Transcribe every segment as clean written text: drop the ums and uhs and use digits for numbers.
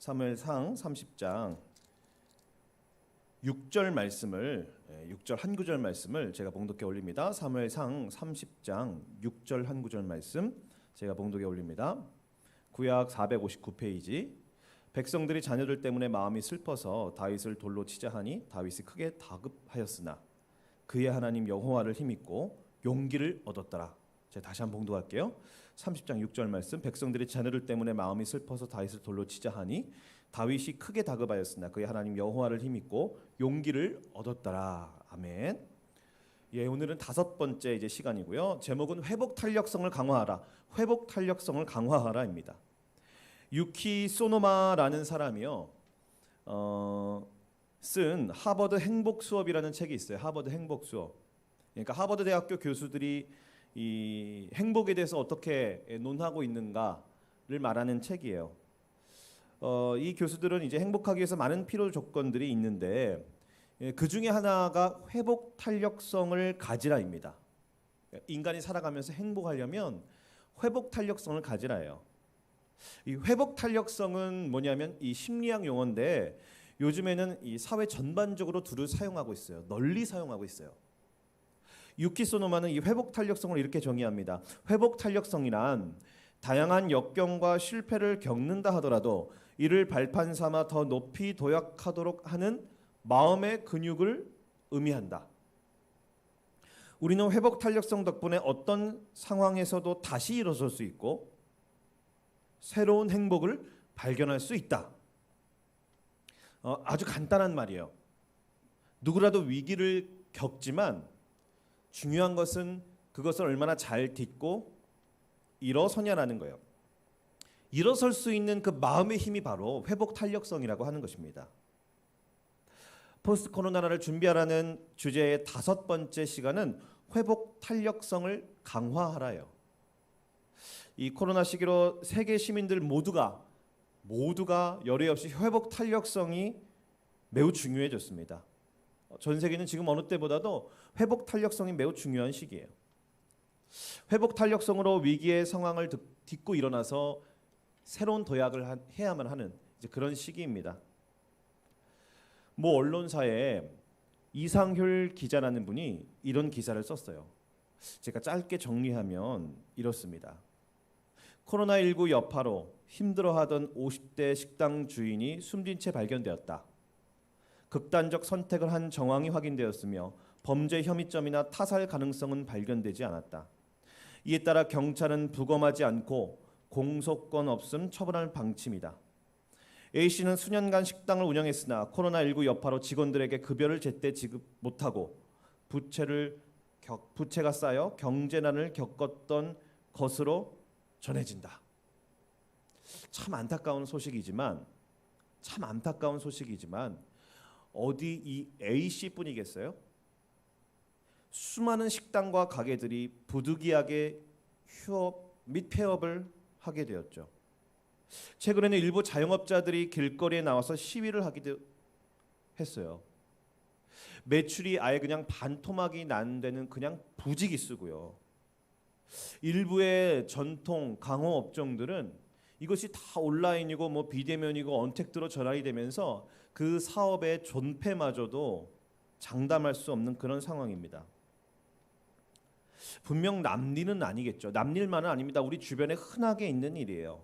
사무엘상 30장 6절 말씀을 6절 한 구절 말씀을 제가 봉독해 올립니다. 사무엘상 30장 6절 한 구절 말씀 제가 봉독해 올립니다. 구약 459페이지. 백성들이 자녀들 때문에 마음이 슬퍼서 다윗을 돌로 치자 하니 다윗이 크게 다급하였으나 그의 하나님 여호와를 힘입고 용기를 얻었더라. 제가 다시 한번 봉독할게요. 30장 6절 말씀. 백성들이 자녀들 때문에 마음이 슬퍼서 다윗을 돌로 치자 하니 다윗이 크게 다급하였으나 그의 하나님 여호와를 힘입고 용기를 얻었더라. 아멘. 예, 오늘은 다섯 번째 이제 시간이고요. 제목은 회복 탄력성을 강화하라. 회복 탄력성을 강화하라입니다. 유키 소노마라는 사람이요. 쓴 하버드 행복 수업이라는 책이 있어요. 하버드 행복 수업. 그러니까 하버드 대학교 교수들이 이 행복에 대해서 어떻게 논하고 있는가를 말하는 책이에요. 이 교수들은 이제 행복하기 위해서 많은 필요 조건들이 있는데 그 중에 하나가 회복 탄력성을 가지라입니다. 인간이 살아가면서 행복하려면 회복 탄력성을 가지라예요. 이 회복 탄력성은 뭐냐면 이 심리학 용어인데 요즘에는 이 사회 전반적으로 두루 사용하고 있어요. 널리 사용하고 있어요. 유키 소노마는 이 회복 탄력성을 이렇게 정의합니다. 회복 탄력성이란 다양한 역경과 실패를 겪는다 하더라도 이를 발판 삼아 더 높이 도약하도록 하는 마음의 근육을 의미한다. 우리는 회복 탄력성 덕분에 어떤 상황에서도 다시 일어설 수 있고 새로운 행복을 발견할 수 있다. 아주 간단한 말이에요. 누구라도 위기를 겪지만 중요한 것은 그것을 얼마나 잘 딛고 일어서냐라는 거예요. 일어설 수 있는 그 마음의 힘이 바로 회복 탄력성이라고 하는 것입니다. 포스트 코로나를 준비하라는 주제의 다섯 번째 시간은 회복 탄력성을 강화하라요. 이 코로나 시기로 세계 시민들 모두가 열애 없이 회복 탄력성이 매우 중요해졌습니다. 전 세계는 지금 어느 때보다도 회복 탄력성이 매우 중요한 시기예요. 회복 탄력성으로 위기의 상황을 딛고 일어나서 새로운 도약을 해야만 하는 이제 그런 시기입니다. 모 언론사에 이상효 기자라는 분이 이런 기사를 썼어요. 제가 짧게 정리하면 이렇습니다. 코로나19 여파로 힘들어하던 50대 식당 주인이 숨진 채 발견되었다. 극단적 선택을 한 정황이 확인되었으며 범죄 혐의점이나 타살 가능성은 발견되지 않았다. 이에 따라 경찰은 부검하지 않고 공소권 없음 처분할 방침이다. A씨는 수년간 식당을 운영했으나 코로나19 여파로 직원들에게 급여를 제때 지급 못하고 부채가 쌓여 경제난을 겪었던 것으로 전해진다. 참 안타까운 소식이지만 어디 이 A씨 뿐이겠어요? 수많은 식당과 가게들이 부득이하게 휴업 및 폐업을 하게 되었죠. 최근에는 일부 자영업자들이 길거리에 나와서 시위를 하기도 했어요. 매출이 아예 그냥 반토막이 난 데는 그냥 부지기수고요. 일부의 전통 강호 업종들은 이것이 다 온라인이고 뭐 비대면이고 언택트로 전환이 되면서 그 사업의 존폐마저도 장담할 수 없는 그런 상황입니다. 분명 남일은 아니겠죠. 남일만은 아닙니다. 우리 주변에 흔하게 있는 일이에요.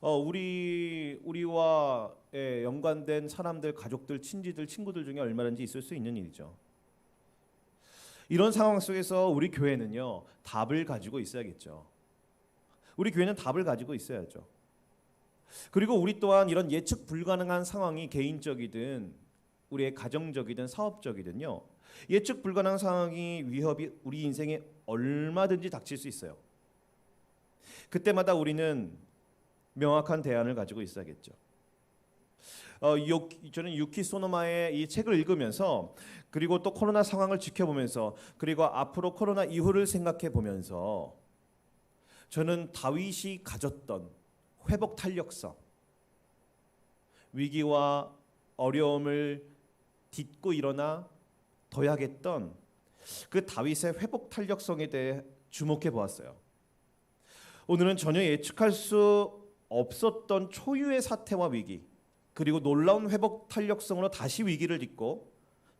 우리와 연관된 사람들, 가족들, 친지들, 친구들 중에 얼마든지 있을 수 있는 일이죠. 이런 상황 속에서 우리 교회는요, 답을 가지고 있어야겠죠. 우리 교회는 답을 가지고 있어야죠. 그리고 우리 또한 이런 예측 불가능한 상황이 개인적이든 우리의 가정적이든 사업적이든요, 예측 불가능한 상황이 위협이 우리 인생에 얼마든지 닥칠 수 있어요. 그때마다 우리는 명확한 대안을 가지고 있어야겠죠. 저는 유키 소노마의 이 책을 읽으면서 그리고 또 코로나 상황을 지켜보면서 그리고 앞으로 코로나 이후를 생각해 보면서 저는 다윗이 가졌던 회복 탄력성, 위기와 어려움을 딛고 일어나 도약했던 그 다윗의 회복 탄력성에 대해 주목해 보았어요. 오늘은 전혀 예측할 수 없었던 초유의 사태와 위기, 그리고 놀라운 회복 탄력성으로 다시 위기를 딛고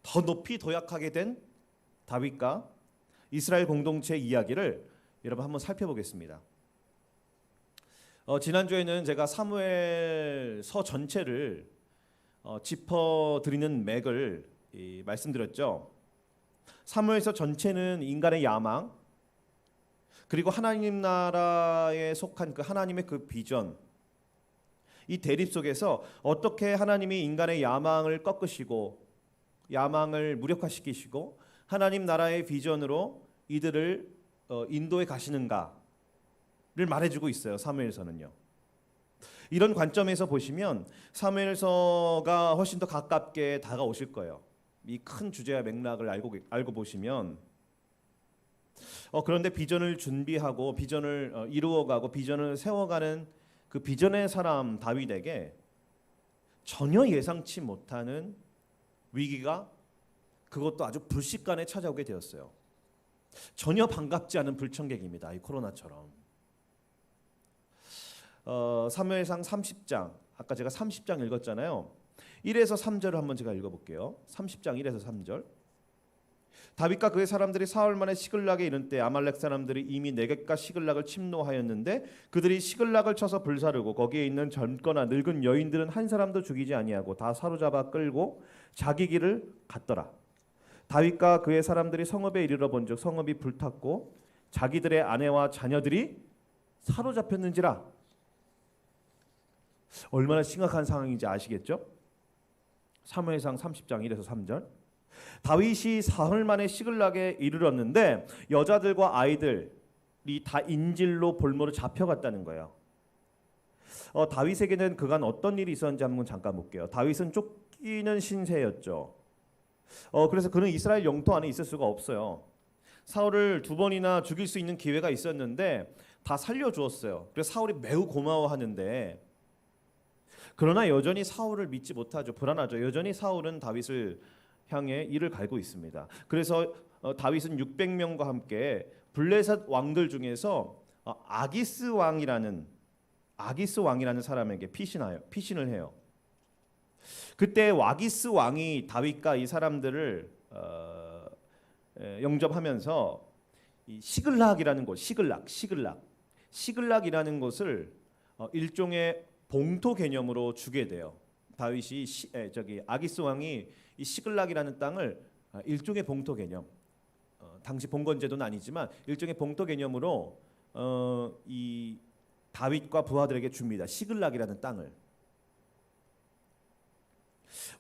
더 높이 도약하게 된 다윗과 이스라엘 공동체 이야기를 여러분 한번 살펴보겠습니다. 지난주에는 제가 사무엘서 전체를 짚어드리는 맥을 말씀드렸죠. 사무엘서 전체는 인간의 야망, 그리고 하나님 나라에 속한 그 하나님의 그 비전, 이 대립 속에서 어떻게 하나님이 인간의 야망을 꺾으시고 야망을 무력화시키시고 하나님 나라의 비전으로 이들을 인도해 가시는가를 말해주고 있어요. 사무엘서는요. 이런 관점에서 보시면 사무엘서가 훨씬 더 가깝게 다가오실 거예요. 이 큰 주제와 맥락을 알고 보시면 그런데 비전을 준비하고 비전을 이루어가고 비전을 세워가는 그 비전의 사람 다윗에게 전혀 예상치 못하는 위기가, 그것도 아주 불식간에 찾아오게 되었어요. 전혀 반갑지 않은 불청객입니다. 이 코로나처럼. 사무엘상 30장, 아까 제가 30장 읽었잖아요. 1에서 3절을 한번 제가 읽어볼게요. 30장 1에서 3절. 다윗과 그의 사람들이 사흘 만에 시글락에 이른 때 아말렉 사람들이 이미 네겝과 시글락을 침노하였는데 그들이 시글락을 쳐서 불사르고 거기에 있는 젊거나 늙은 여인들은 한 사람도 죽이지 아니하고 다 사로잡아 끌고 자기 길을 갔더라. 다윗과 그의 사람들이 성읍에 이르러 본즉 성읍이 불탔고 자기들의 아내와 자녀들이 사로잡혔는지라. 얼마나 심각한 상황인지 아시겠죠? 사무엘상 30장 1에서 3절. 다윗이 사흘 만에 시글락에 이르렀는데 여자들과 아이들이 다 인질로 볼모로 잡혀갔다는 거예요. 다윗에게는 그간 어떤 일이 있었는지 한번 잠깐 볼게요. 다윗은 쫓기는 신세였죠. 그래서 그는 이스라엘 영토 안에 있을 수가 없어요. 사울을 2번이나 죽일 수 있는 기회가 있었는데 다 살려주었어요. 그래서 사울이 매우 고마워하는데, 그러나 여전히 사울을 믿지 못하죠. 불안하죠. 여전히 사울은 다윗을 향해 이를 갈고 있습니다. 그래서 다윗은 600명과 함께 블레셋 왕들 중에서 아기스 왕이라는 사람에게 피신을 해요. 그때 와기스 왕이 다윗과 이 사람들을 영접하면서 이 시글락이라는 곳, 시글락이라는 곳을 일종의 봉토 개념으로 주게 돼요. 다윗이 아기스 왕이 이 시글락이라는 땅을 일종의 봉토 개념, 당시 봉건제도는 아니지만 일종의 봉토 개념으로 이 다윗과 부하들에게 줍니다. 시글락이라는 땅을.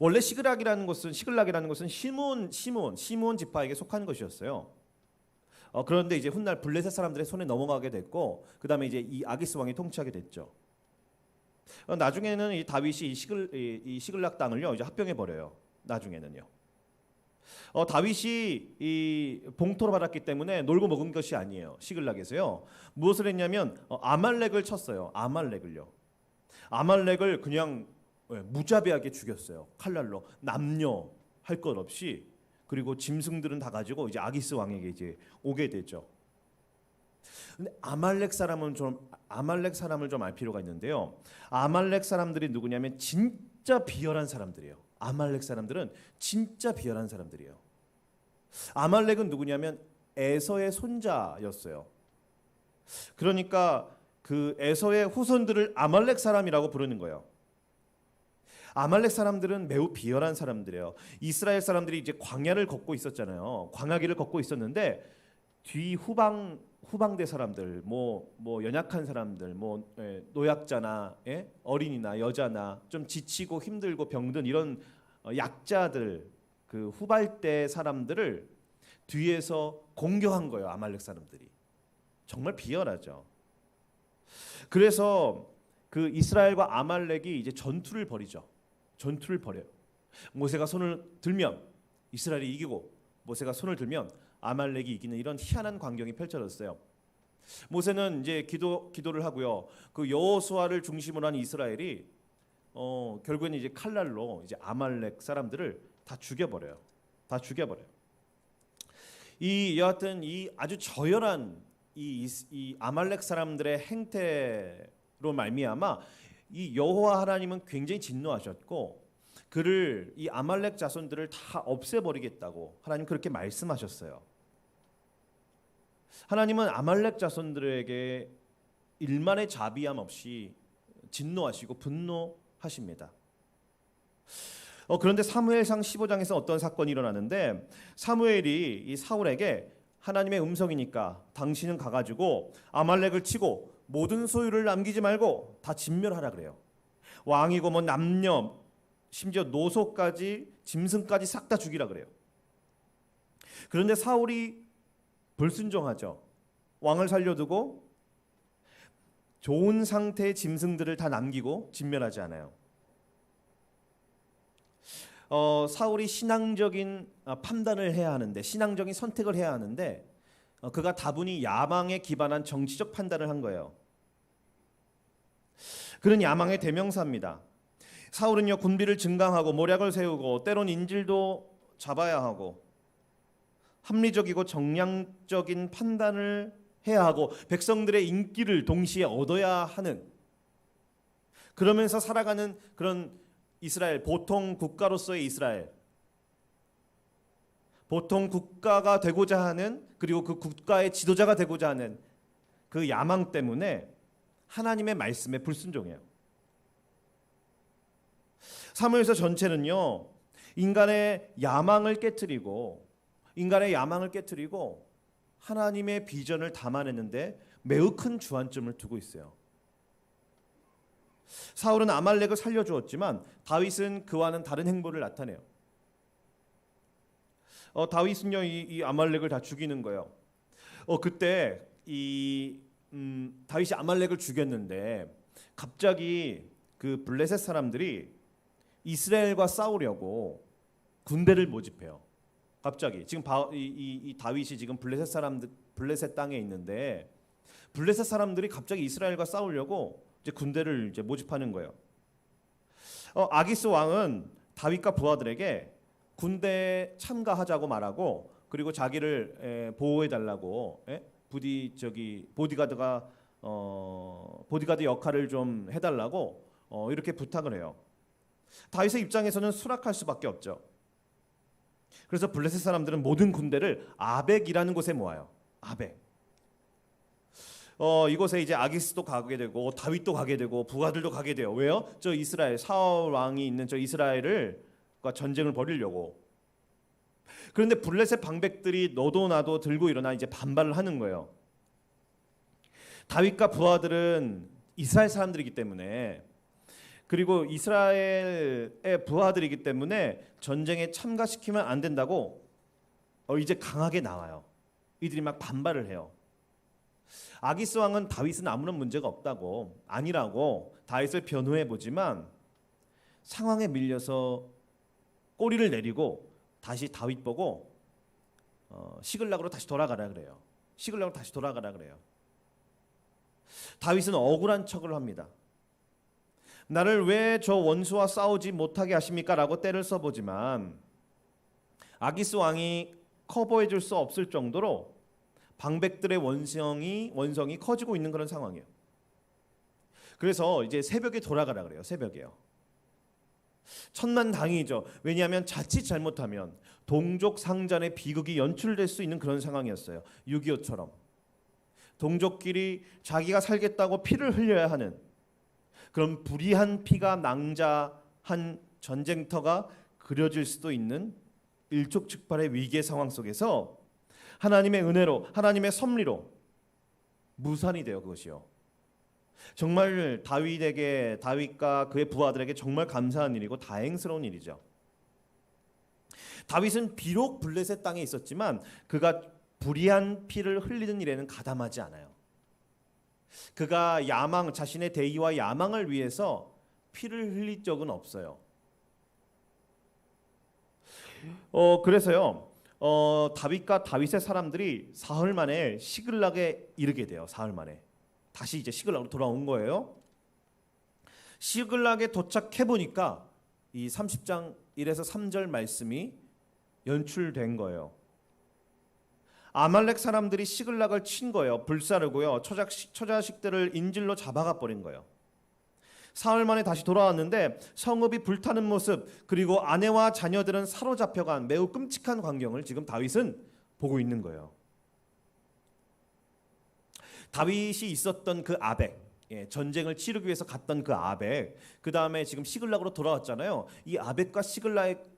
원래 시글락이라는 것은 시므온 지파에게 속한 것이었어요. 그런데 이제 훗날 블레셋 사람들의 손에 넘어가게 됐고, 그 다음에 이제 이 아기스 왕이 통치하게 됐죠. 나중에는 이 다윗이 이 시글락 땅을요 이제 합병해 버려요. 나중에는요. 다윗이 이 봉토를 받았기 때문에 놀고 먹은 것이 아니에요. 시글락에서요. 무엇을 했냐면 아말렉을 쳤어요. 아말렉을 그냥 무자비하게 죽였어요. 칼날로. 남녀 할 것 없이. 그리고 짐승들은 다 가지고 이제 아기스 왕에게 이제 오게 되죠. 근데 아말렉 사람을 좀 알 필요가 있는데요. 아말렉 사람들이 누구냐면 진짜 비열한 사람들이에요. 아말렉 사람들은 진짜 비열한 사람들이에요. 아말렉은 누구냐면 에서의 손자였어요. 그러니까 그 에서의 후손들을 아말렉 사람이라고 부르는 거예요. 아말렉 사람들은 매우 비열한 사람들이에요. 이스라엘 사람들이 이제 광야를 걷고 있었잖아요. 광야길을 걷고 있었는데 후방대 사람들, 뭐 연약한 사람들, 노약자나 어린이나 여자나 좀 지치고 힘들고 병든 이런 약자들, 그 후발대 사람들을 뒤에서 공격한 거예요. 아말렉 사람들이. 정말 비열하죠. 그래서 그 이스라엘과 아말렉이 이제 전투를 벌여요. 모세가 손을 들면 이스라엘이 이기고, 모세가 손을 들면 아말렉이 이기는 이런 희한한 광경이 펼쳐졌어요. 모세는 이제 기도를 하고요. 그 여호수아를 중심으로 한 이스라엘이 결국에는 이제 칼날로 이제 아말렉 사람들을 다 죽여버려요. 여하튼 이 아주 저열한 이 아말렉 사람들의 행태 말미암아 이 여호와 하나님은 굉장히 진노하셨고 그를 이 아말렉 자손들을 다 없애버리겠다고 하나님 그렇게 말씀하셨어요. 하나님은 아말렉 자손들에게 일만의 자비함 없이 진노하시고 분노하십니다. 그런데 사무엘상 15장에서 어떤 사건이 일어나는데 사무엘이 이 사울에게 하나님의 음성이니까 당신은 가가지고 아말렉을 치고 모든 소유를 남기지 말고 다 진멸하라 그래요. 왕이고 뭐 남녀 심지어 노소까지 짐승까지 싹 다 죽이라 그래요. 그런데 사울이 불순종하죠. 왕을 살려두고 좋은 상태의 짐승들을 다 남기고 진멸하지 않아요. 사울이 신앙적인 판단을 해야 하는데 신앙적인 선택을 해야 하는데 그가 다분히 야망에 기반한 정치적 판단을 한 거예요. 그는 야망의 대명사입니다. 사울은요 군비를 증강하고 모략을 세우고 때론 인질도 잡아야 하고 합리적이고 정량적인 판단을 해야 하고 백성들의 인기를 동시에 얻어야 하는 그러면서 살아가는 그런 이스라엘, 보통 국가로서의 이스라엘, 보통 국가가 되고자 하는 그리고 그 국가의 지도자가 되고자 하는 그 야망 때문에 하나님의 말씀에 불순종해요. 사무엘서 전체는요 인간의 야망을 깨트리고 하나님의 비전을 담아내는데 매우 큰 주안점을 두고 있어요. 사울은 아말렉을 살려주었지만 다윗은 그와는 다른 행보를 나타내요. 다윗은요 이 아말렉을 다 죽이는 거예요. 그때 다윗이 아말렉을 죽였는데 갑자기 그 블레셋 사람들이 이스라엘과 싸우려고 군대를 모집해요. 갑자기 지금 이 다윗이 지금 블레셋 땅에 있는데 블레셋 사람들이 갑자기 이스라엘과 싸우려고 이제 군대를 이제 모집하는 거예요. 아기스 왕은 다윗과 부하들에게 군대에 참가하자고 말하고 그리고 자기를 보호해 달라고 보디가드 역할을 좀 해달라고 이렇게 부탁을 해요. 다윗의 입장에서는 수락할 수밖에 없죠. 그래서 블레셋 사람들은 모든 군대를 아벡이라는 곳에 모아요. 아벡. 이곳에 이제 아기스도 가게 되고 다윗도 가게 되고 부하들도 가게 돼요. 왜요? 저 이스라엘 사울 왕이 있는 저 이스라엘을 전쟁을 벌이려고. 그런데 블레셋 방백들이 너도 나도 들고 일어나 이제 반발을 하는 거예요. 다윗과 부하들은 이스라엘 사람들이기 때문에 그리고 이스라엘의 부하들이기 때문에 전쟁에 참가시키면 안 된다고 이제 강하게 나와요. 이들이 막 반발을 해요. 아기스 왕은 다윗은 아무런 문제가 없다고 아니라고 다윗을 변호해 보지만 상황에 밀려서 꼬리를 내리고 다시 다윗 보고 시글락으로 다시 돌아가라 그래요. 다윗은 억울한 척을 합니다. 나를 왜 저 원수와 싸우지 못하게 하십니까? 라고 때를 써보지만 아기스 왕이 커버해 줄 수 없을 정도로 방백들의 원성이 커지고 있는 그런 상황이에요. 그래서 이제 새벽에 돌아가라 그래요. 새벽에요. 천만다행이죠. 왜냐하면 자칫 잘못하면 동족 상잔의 비극이 연출될 수 있는 그런 상황이었어요. 6.25처럼 동족끼리 자기가 살겠다고 피를 흘려야 하는 그런 불의한 피가 낭자한 전쟁터가 그려질 수도 있는 일촉즉발의 위기의 상황 속에서 하나님의 은혜로 하나님의 섭리로 무산이 돼요. 그것이요. 정말 다윗과 그의 부하들에게 정말 감사한 일이고 다행스러운 일이죠. 다윗은 비록 블레셋 땅에 있었지만 그가 불의한 피를 흘리는 일에는 가담하지 않아요. 그가 자신의 대의와 야망을 위해서 피를 흘릴 적은 없어요. 그래서요. 다윗과 다윗의 사람들이 사흘 만에 시글락에 이르게 돼요. 사흘 만에 다시 이제 시글락으로 돌아온 거예요. 시글락에 도착해 보니까 이 30장 1에서 3절 말씀이 연출된 거예요. 아말렉 사람들이 시글락을 친 거예요. 불사르고요. 처자식들을 인질로 잡아가 버린 거예요. 사흘 만에 다시 돌아왔는데 성읍이 불타는 모습, 그리고 아내와 자녀들은 사로잡혀간 매우 끔찍한 광경을 지금 다윗은 보고 있는 거예요. 다윗이 있었던 그 아벡, 전쟁을 치르기 위해서 갔던 그 아벡, 그 다음에 지금 시글락으로 돌아왔잖아요. 이 아벡과 시글락의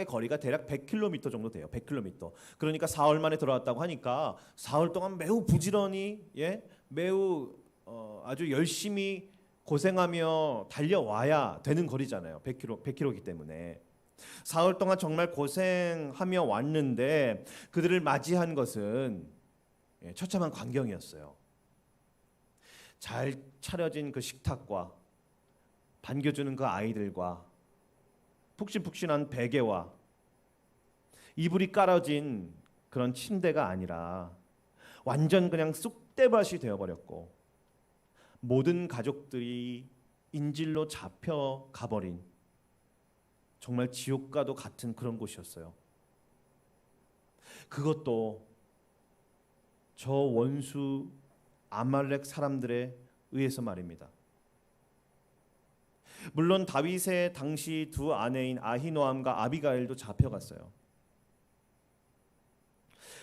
거리가 대략 100km 정도 돼요. 100km. 그러니까 사흘 만에 돌아왔다고 하니까 사흘 동안 매우 부지런히, 매우 아주 열심히 고생하며 달려와야 되는 거리잖아요. 100km이기 때문에. 사흘 동안 정말 고생하며 왔는데 그들을 맞이한 것은 처참한 광경이었어요. 잘 차려진 그 식탁과 반겨주는 그 아이들과 푹신푹신한 베개와 이불이 깔아진 그런 침대가 아니라 완전 그냥 쑥대밭이 되어버렸고, 모든 가족들이 인질로 잡혀 가버린 정말 지옥과도 같은 그런 곳이었어요. 그것도 저 원수 아말렉 사람들에 의해서 말입니다. 물론 다윗의 당시 두 아내인 아히노암과 아비가일도 잡혀갔어요.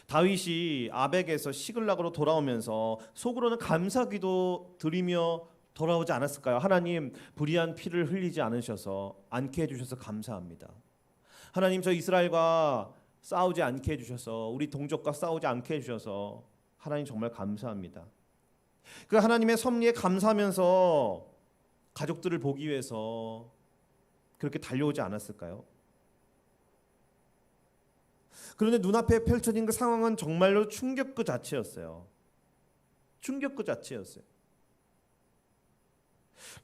다윗이 아벡에서 시글락으로 돌아오면서 속으로는 감사기도 드리며 돌아오지 않았을까요? 하나님, 불의한 피를 흘리지 않게 해주셔서 감사합니다. 하나님, 저 이스라엘과 싸우지 않게 해주셔서, 우리 동족과 싸우지 않게 해주셔서 하나님 정말 감사합니다. 그 하나님의 섭리에 감사하면서 가족들을 보기 위해서 그렇게 달려오지 않았을까요? 그런데 눈앞에 펼쳐진 그 상황은 정말로 충격 그 자체였어요. 충격 그 자체였어요.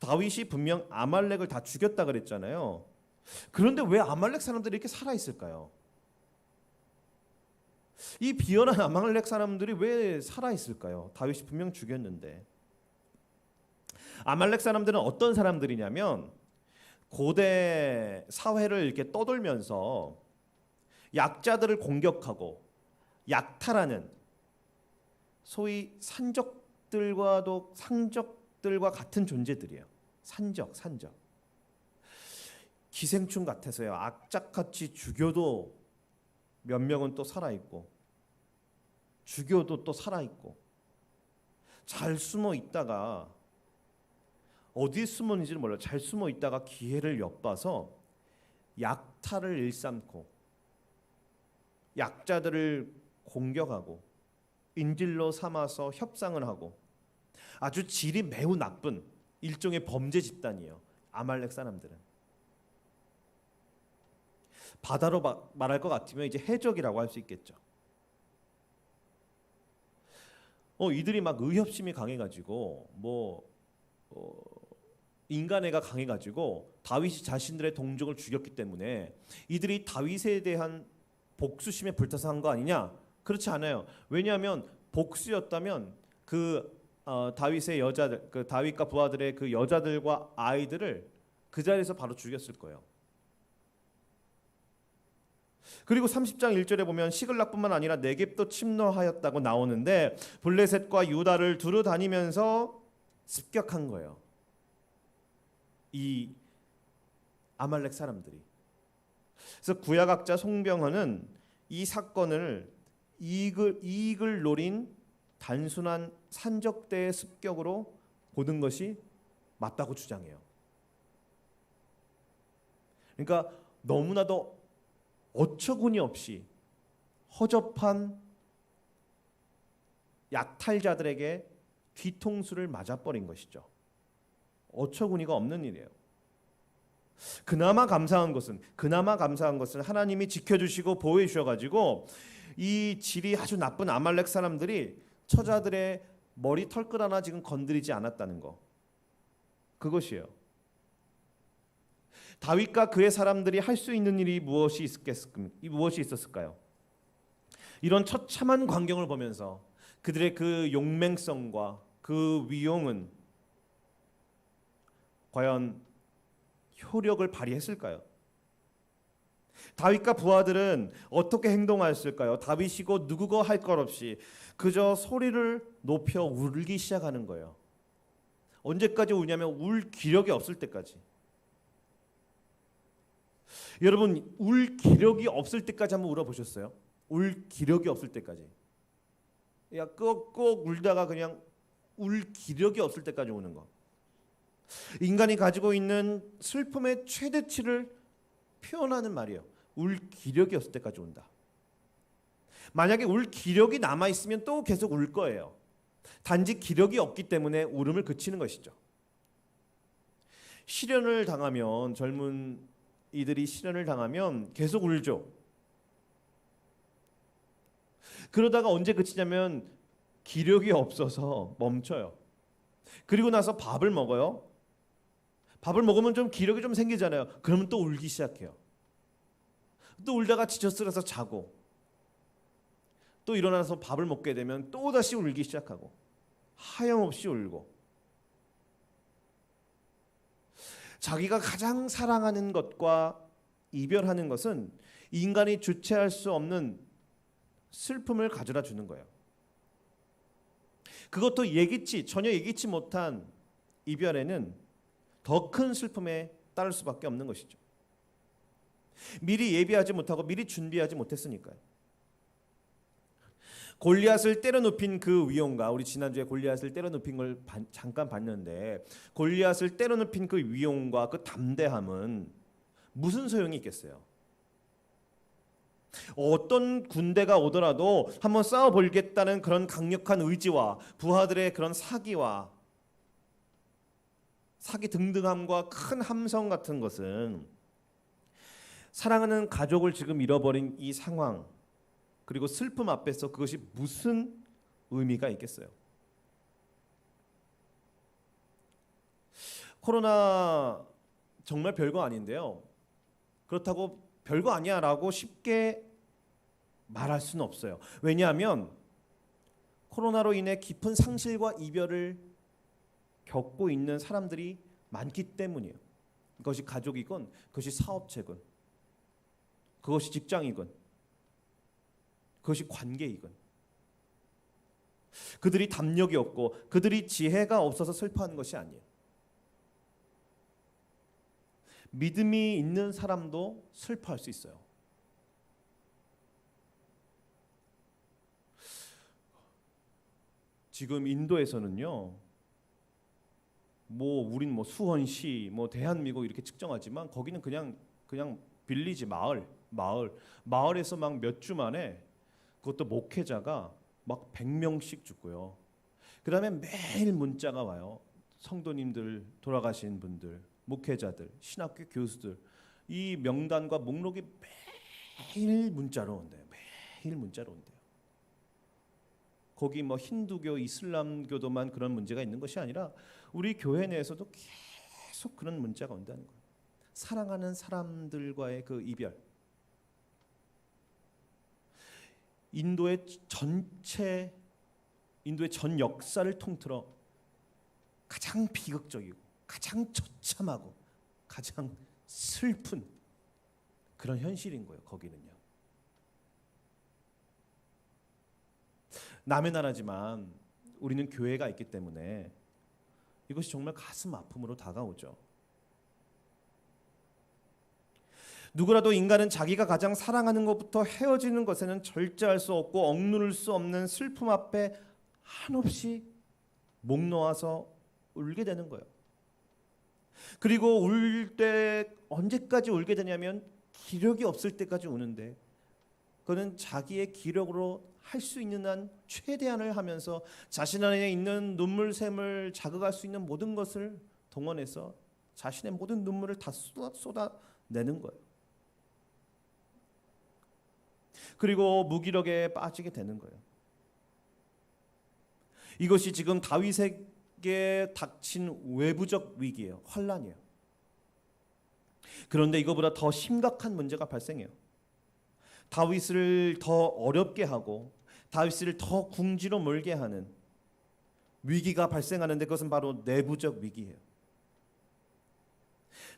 다윗이 분명 아말렉을 다 죽였다 그랬잖아요. 그런데 왜 아말렉 사람들이 이렇게 살아있을까요? 이 비열한 아말렉 사람들이 왜 살아있을까요? 다윗이 분명 죽였는데. 아말렉 사람들은 어떤 사람들이냐면 고대 사회를 이렇게 떠돌면서 약자들을 공격하고 약탈하는, 소위 상적들과 같은 존재들이에요. 산적. 기생충 같아서요. 악착같이 죽여도 몇 명은 또 살아있고, 죽여도 또 살아있고, 잘 숨어 있다가 어디에 숨어 있는지는 몰라요. 잘 숨어 있다가 기회를 엿봐서 약탈을 일삼고 약자들을 공격하고 인질로 삼아서 협상을 하고, 아주 질이 매우 나쁜 일종의 범죄 집단이에요. 아말렉 사람들은. 바다로 말할 것 같으면 이제 해적이라고 할 수 있겠죠. 이들이 막 의협심이 강해가지고 인간애가 강해가지고 다윗이 자신들의 동족을 죽였기 때문에 이들이 다윗에 대한 복수심에 불타서 한 거 아니냐? 그렇지 않아요. 왜냐하면 복수였다면 다윗의 여자들, 그 다윗과 부하들의 그 여자들과 아이들을 그 자리에서 바로 죽였을 거예요. 그리고 30장 1절에 보면 시글락뿐만 아니라 네겝도 침노하였다고 나오는데 블레셋과 유다를 두루 다니면서 습격한 거예요. 이 아말렉 사람들이. 그래서 구약학자 송병헌은 이 사건을 이익을 노린 단순한 산적대의 습격으로 보는 것이 맞다고 주장해요. 그러니까 너무나도 어처구니 없이 허접한 약탈자들에게 뒤통수를 맞아버린 것이죠. 어처구니가 없는 일이에요. 그나마 감사한 것은 하나님이 지켜주시고 보호해 주셔가지고 이 질이 아주 나쁜 아말렉 사람들이 처자들의 머리 털끝 하나 지금 건드리지 않았다는 거, 그것이에요. 다윗과 그의 사람들이 할 수 있는 일이 무엇이 있었을까요? 이런 처참한 광경을 보면서 그들의 그 용맹성과 그 위용은 과연 효력을 발휘했을까요? 다윗과 부하들은 어떻게 행동하였을까요? 다윗이고 누구고 할 것 없이 그저 소리를 높여 울기 시작하는 거예요. 언제까지 우냐면 울 기력이 없을 때까지. 여러분, 울 기력이 없을 때까지 한번 울어보셨어요? 울 기력이 없을 때까지. 야, 꼭 울다가 그냥 울 기력이 없을 때까지 우는 거. 인간이 가지고 있는 슬픔의 최대치를 표현하는 말이에요. 울 기력이 없을 때까지 운다. 만약에 울 기력이 남아 있으면 또 계속 울 거예요. 단지 기력이 없기 때문에 울음을 그치는 것이죠. 시련을 당하면, 젊은 이들이 시련을 당하면 계속 울죠. 그러다가 언제 그치냐면 기력이 없어서 멈춰요. 그리고 나서 밥을 먹어요. 밥을 먹으면 좀 기력이 좀 생기잖아요. 그러면 또 울기 시작해요. 또 울다가 지쳐 쓰러서 자고, 또 일어나서 밥을 먹게 되면 또 다시 울기 시작하고, 하염없이 울고. 자기가 가장 사랑하는 것과 이별하는 것은 인간이 주체할 수 없는 슬픔을 가져다 주는 거예요. 그것도 전혀 예기치 못한 이별에는 더 큰 슬픔에 따를 수밖에 없는 것이죠. 미리 예비하지 못하고 미리 준비하지 못했으니까요. 골리앗을 때려눕힌 그 위엄과, 우리 지난주에 골리앗을 때려눕힌 걸 잠깐 봤는데, 골리앗을 때려눕힌 그 위엄과 그 담대함은 무슨 소용이 있겠어요? 어떤 군대가 오더라도 한번 싸워보겠다는 그런 강력한 의지와 부하들의 그런 사기 등등함과 큰 함성 같은 것은 사랑하는 가족을 지금 잃어버린 이 상황, 그리고 슬픔 앞에서 그것이 무슨 의미가 있겠어요? 코로나 정말 별거 아닌데요. 그렇다고 별거 아니야라고 쉽게 말할 수는 없어요. 왜냐하면 코로나로 인해 깊은 상실과 이별을 겪고 있는 사람들이 많기 때문이에요. 그것이 가족이건, 그것이 사업체건, 그것이 직장이건, 그것이 관계이건. 그들이 담력이 없고 그들이 지혜가 없어서 슬퍼하는 것이 아니에요. 믿음이 있는 사람도 슬퍼할 수 있어요. 지금 인도에서는요, 우린 수원시, 대한민국 이렇게 측정하지만 거기는 그냥 빌리지 마을에서 막 몇 주 만에, 그것도 목회자가 막 100명씩 죽고요. 그다음에 매일 문자가 와요. 성도님들, 돌아가신 분들, 목회자들, 신학교 교수들, 이 명단과 목록이 매일 문자로 온대요. 매일 문자로 온대요. 거기 힌두교, 이슬람교도만 그런 문제가 있는 것이 아니라 우리 교회 내에서도 계속 그런 문자가 온다는 거예요. 사랑하는 사람들과의 그 이별. 인도의 전 역사를 통틀어 가장 비극적이고 가장 처참하고 가장 슬픈 그런 현실인 거예요. 거기는요. 남의 나라지만 우리는 교회가 있기 때문에 이것이 정말 가슴 아픔으로 다가오죠. 누구라도 인간은 자기가 가장 사랑하는 것부터 헤어지는 것에는 절제할 수 없고 억누를 수 없는 슬픔 앞에 한없이 목 놓아서 울게 되는 거예요. 그리고 울 때 언제까지 울게 되냐면 기력이 없을 때까지 우는데, 그는 자기의 기력으로 할 수 있는 한 최대한을 하면서 자신 안에 있는 눈물샘을 자극할 수 있는 모든 것을 동원해서 자신의 모든 눈물을 다 쏟아내는 거예요. 그리고 무기력에 빠지게 되는 거예요. 이것이 지금 다윗에게 닥친 외부적 위기예요. 환난이에요. 그런데 이거보다 더 심각한 문제가 발생해요. 다윗을 더 어렵게 하고 다윗을 더 궁지로 몰게 하는 위기가 발생하는데, 그것은 바로 내부적 위기예요.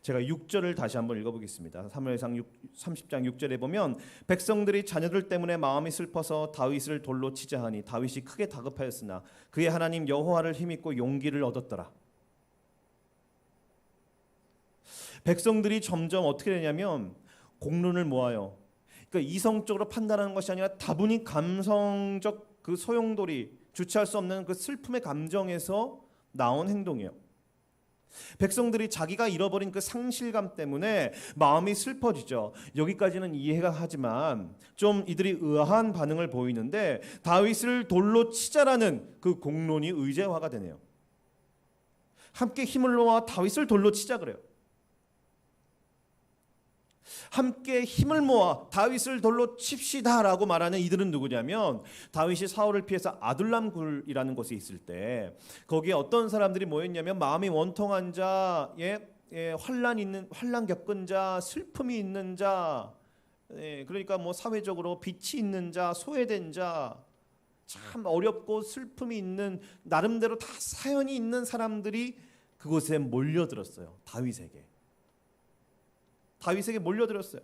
제가 6절을 다시 한번 읽어보겠습니다. 사무엘상 30장 6절에 보면 백성들이 자녀들 때문에 마음이 슬퍼서 다윗을 돌로 치자 하니 다윗이 크게 다급하였으나 그의 하나님 여호와를 힘입고 용기를 얻었더라. 백성들이 점점 어떻게 되냐면 공론을 모아요. 그러니까 이성적으로 판단하는 것이 아니라 다분히 감성적 그 소용돌이, 주체할 수 없는 그 슬픔의 감정에서 나온 행동이에요. 백성들이 자기가 잃어버린 그 상실감 때문에 마음이 슬퍼지죠. 여기까지는 이해가 하지만 좀 이들이 의아한 반응을 보이는데 다윗을 돌로 치자라는 그 공론이 의제화가 되네요. 함께 힘을 모아 다윗을 돌로 치자 그래요. 함께 힘을 모아 다윗을 돌로 칩시다라고 말하는 이들은 누구냐면 다윗이 사울을 피해서 아둘람 굴이라는 곳에 있을 때 거기에 어떤 사람들이 모였냐면 마음이 원통한 자, 환난 겪은 자, 슬픔이 있는 자, 그러니까 뭐 사회적으로 빛이 있는 자, 소외된 자, 참 어렵고 슬픔이 있는 나름대로 다 사연이 있는 사람들이 그곳에 몰려들었어요. 다윗에게 몰려들었어요.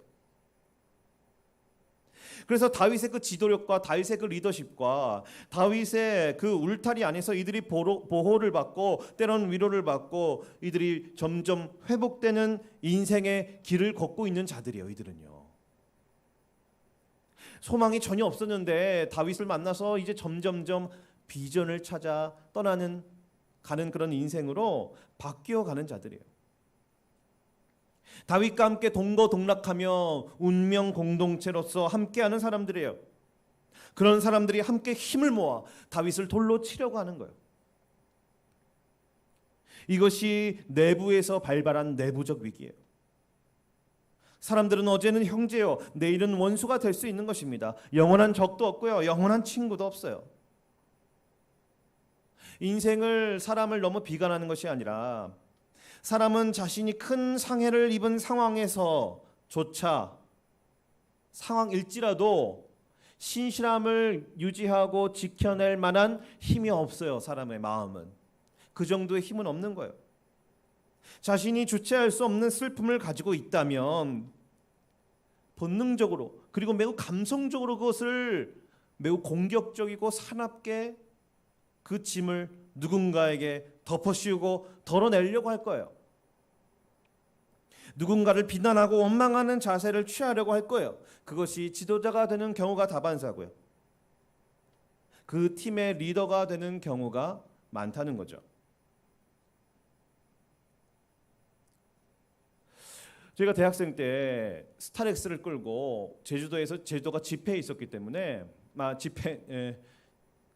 그래서 다윗의 그 지도력과 다윗의 그 리더십과 다윗의 그 울타리 안에서 이들이 보호를 받고 때로는 위로를 받고 이들이 점점 회복되는 인생의 길을 걷고 있는 자들이에요. 이들은요. 소망이 전혀 없었는데 다윗을 만나서 이제 점점점 비전을 찾아 가는 그런 인생으로 바뀌어가는 자들이에요. 다윗과 함께 동거동락하며 운명 공동체로서 함께하는 사람들이에요. 그런 사람들이 함께 힘을 모아 다윗을 돌로 치려고 하는 거예요. 이것이 내부에서 발발한 내부적 위기예요. 사람들은 어제는 형제요, 내일은 원수가 될 수 있는 것입니다. 영원한 적도 없고요, 영원한 친구도 없어요. 인생을 사람을 너무 비관하는 것이 아니라 사람은 자신이 큰 상해를 입은 상황에서조차 상황일지라도 신실함을 유지하고 지켜낼 만한 힘이 없어요. 사람의 마음은 그 정도의 힘은 없는 거예요. 자신이 주체할 수 없는 슬픔을 가지고 있다면 본능적으로 그리고 매우 감성적으로 그것을 매우 공격적이고 사납게 그 짐을 누군가에게 덮어씌우고 덜어내려고 할 거예요. 누군가를 비난하고 원망하는 자세를 취하려고 할 거예요. 그것이 지도자가 되는 경우가 다반사고요. 그 팀의 리더가 되는 경우가 많다는 거죠. 제가 대학생 때 스타렉스를 끌고 제주도가 집회에 있었기 때문에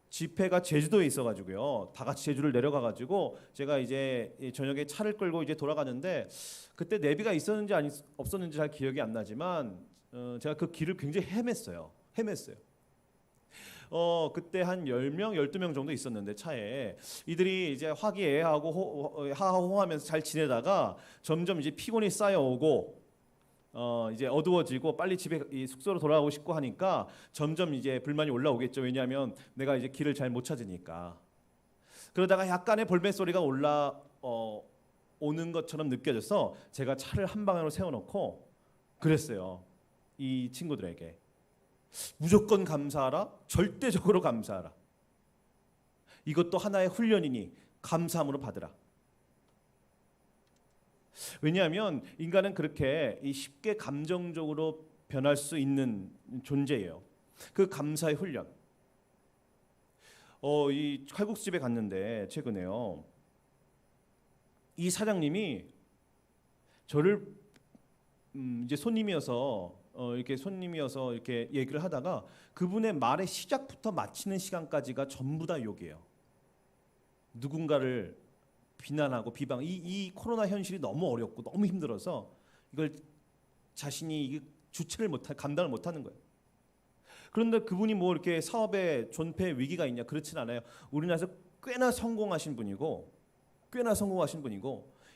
집회가 제주도에 있어가지고요. 다 같이 제주를 내려가가지고 제가 이제 저녁에 차를 끌고 이제 돌아가는데 그때 내비가 있었는지 없었는지 잘 기억이 안 나지만 제가 그 길을 굉장히 헤맸어요. 그때 한 10명, 12명 정도 있었는데 차에 이들이 이제 화기애애하고 하하호하면서 잘 지내다가 점점 이제 피곤이 쌓여오고 이제 어두워지고 빨리 숙소로 돌아가고 싶고 하니까 점점 이제 불만이 올라오겠죠. 왜냐하면 내가 이제 길을 잘 못 찾으니까. 그러다가 약간의 볼멘 소리가 오는 것처럼 느껴져서 제가 차를 한 방향으로 세워놓고 그랬어요. 이 친구들에게 무조건 감사하라, 절대적으로 감사하라. 이것도 하나의 훈련이니 감사함으로 받으라. 왜냐하면 인간은 그렇게 쉽게 감정적으로 변할 수 있는 존재예요. 그 감사의 훈련. 이 칼국수집에 갔는데 최근에요. 이 사장님이 저를 이제 손님이어서 이렇게 얘기를 하다가 그분의 말의 시작부터 마치는 시간까지가 전부 다 욕이에요. 누군가를 비난하고 비방. 이 코로나 현실이 너무 어렵고 너무 힘들어서 이걸 자신이 감당을 못하는 거예요. 그런데 그분이 뭐 이렇게 사업에 존폐 위기가 있냐? 그렇진 않아요. 우리나라에서 꽤나 성공하신 분이고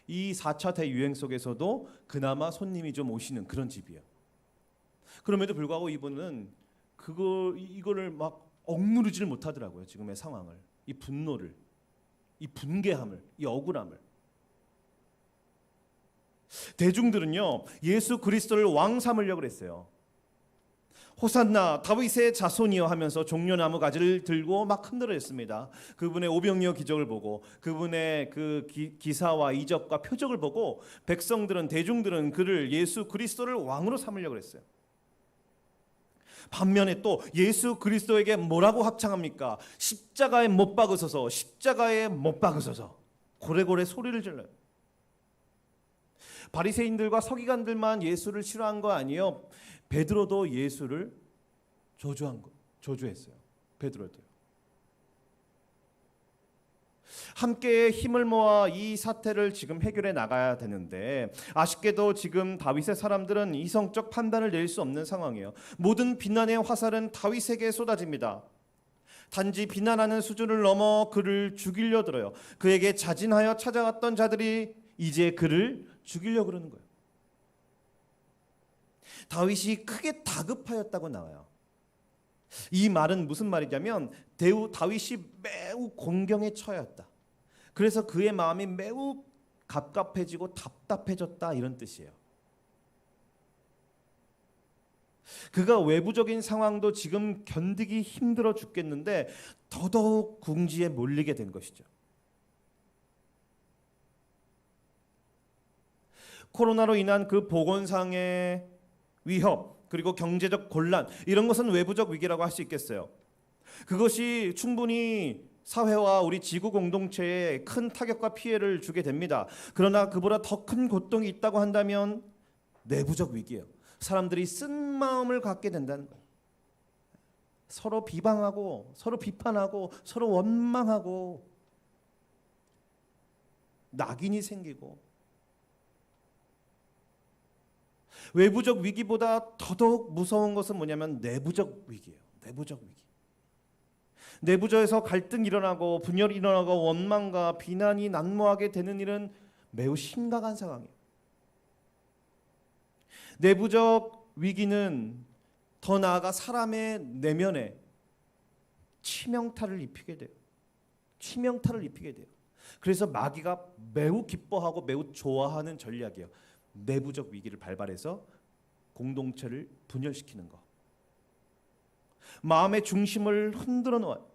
이 4차 대유행 속에서도 그나마 손님이 좀 오시는 그런 집이에요. 그럼에도 불구하고 이분은 이거를 막 억누르지를 못하더라고요. 지금의 상황을, 이 분노를, 이 분개함을, 이 억울함을. 대중들은요, 예수 그리스도를 왕 삼으려고 그랬어요. 호산나 다윗의 자손이여 하면서 종려나무 가지를 들고 막 흔들었습니다. 그분의 오병이어 기적을 보고 그분의 그 기사와 이적과 표적을 보고 백성들은, 대중들은 그를, 예수 그리스도를 왕으로 삼으려고 했어요. 반면에 또 예수 그리스도에게 뭐라고 합창합니까? 십자가에 못 박으소서, 십자가에 못 박으소서, 고래고래 소리를 질러요. 바리새인들과 서기관들만 예수를 싫어한 거 아니에요. 베드로도 예수를 저주했어요. 베드로도요. 함께 힘을 모아 이 사태를 지금 해결해 나가야 되는데, 아쉽게도 지금 다윗의 사람들은 이성적 판단을 낼 수 없는 상황이에요. 모든 비난의 화살은 다윗에게 쏟아집니다. 단지 비난하는 수준을 넘어 그를 죽이려 들어요. 그에게 자진하여 찾아갔던 자들이 이제 그를 죽이려 그러는 거예요. 다윗이 크게 다급하였다고 나와요. 이 말은 무슨 말이냐면 다윗이 매우 공경에 처했다. 그래서 그의 마음이 매우 갑갑해지고 답답해졌다, 이런 뜻이에요. 그가 외부적인 상황도 지금 견디기 힘들어 죽겠는데 더더욱 궁지에 몰리게 된 것이죠. 코로나로 인한 그 보건상의 위협, 그리고 경제적 곤란, 이런 것은 외부적 위기라고 할 수 있겠어요. 그것이 충분히 사회와 우리 지구 공동체에 큰 타격과 피해를 주게 됩니다. 그러나 그보다 더 큰 고통이 있다고 한다면 내부적 위기예요. 사람들이 쓴 마음을 갖게 된다는 거예요. 서로 비방하고, 서로 비판하고, 서로 원망하고, 낙인이 생기고. 외부적 위기보다 더더욱 무서운 것은 뭐냐면 내부적 위기예요. 내부적 위기. 내부적에서 갈등이 일어나고 분열이 일어나고 원망과 비난이 난무하게 되는 일은 매우 심각한 상황이에요. 내부적 위기는 더 나아가 사람의 내면에 치명타를 입히게 돼요. 치명타를 입히게 돼요. 그래서 마귀가 매우 기뻐하고 매우 좋아하는 전략이에요. 내부적 위기를 발발해서 공동체를 분열시키는 것. 마음의 중심을 흔들어 놓아요.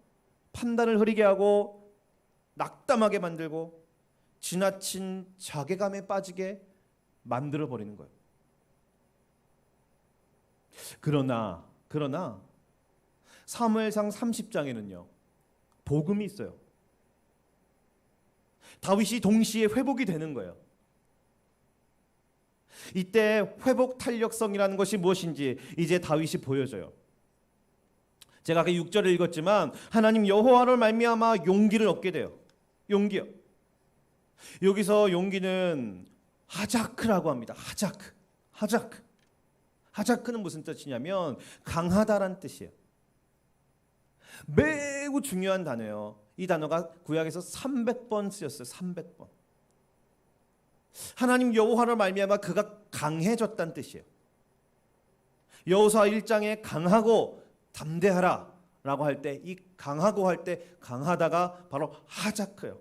판단을 흐리게 하고 낙담하게 만들고 지나친 자괴감에 빠지게 만들어 버리는 거예요. 그러나 사무엘상 30장에는요 복음이 있어요. 다윗이 동시에 회복이 되는 거예요. 이때 회복 탄력성이라는 것이 무엇인지 이제 다윗이 보여줘요. 제가 아까 6절을 읽었지만 하나님 여호와를 말미암아 용기를 얻게 돼요. 용기요. 여기서 용기는 하자크라고 합니다. 하자크는 무슨 뜻이냐면 강하다란 뜻이에요. 매우 중요한 단어예요. 이 단어가 구약에서 300번 쓰였어요. 300번. 하나님 여호와를 말미암아 그가 강해졌다는 뜻이에요. 여호수아 1장에 강하고 담대하라 라고 할 때 이 강하고 할 때 강하다가 바로 하자크예요.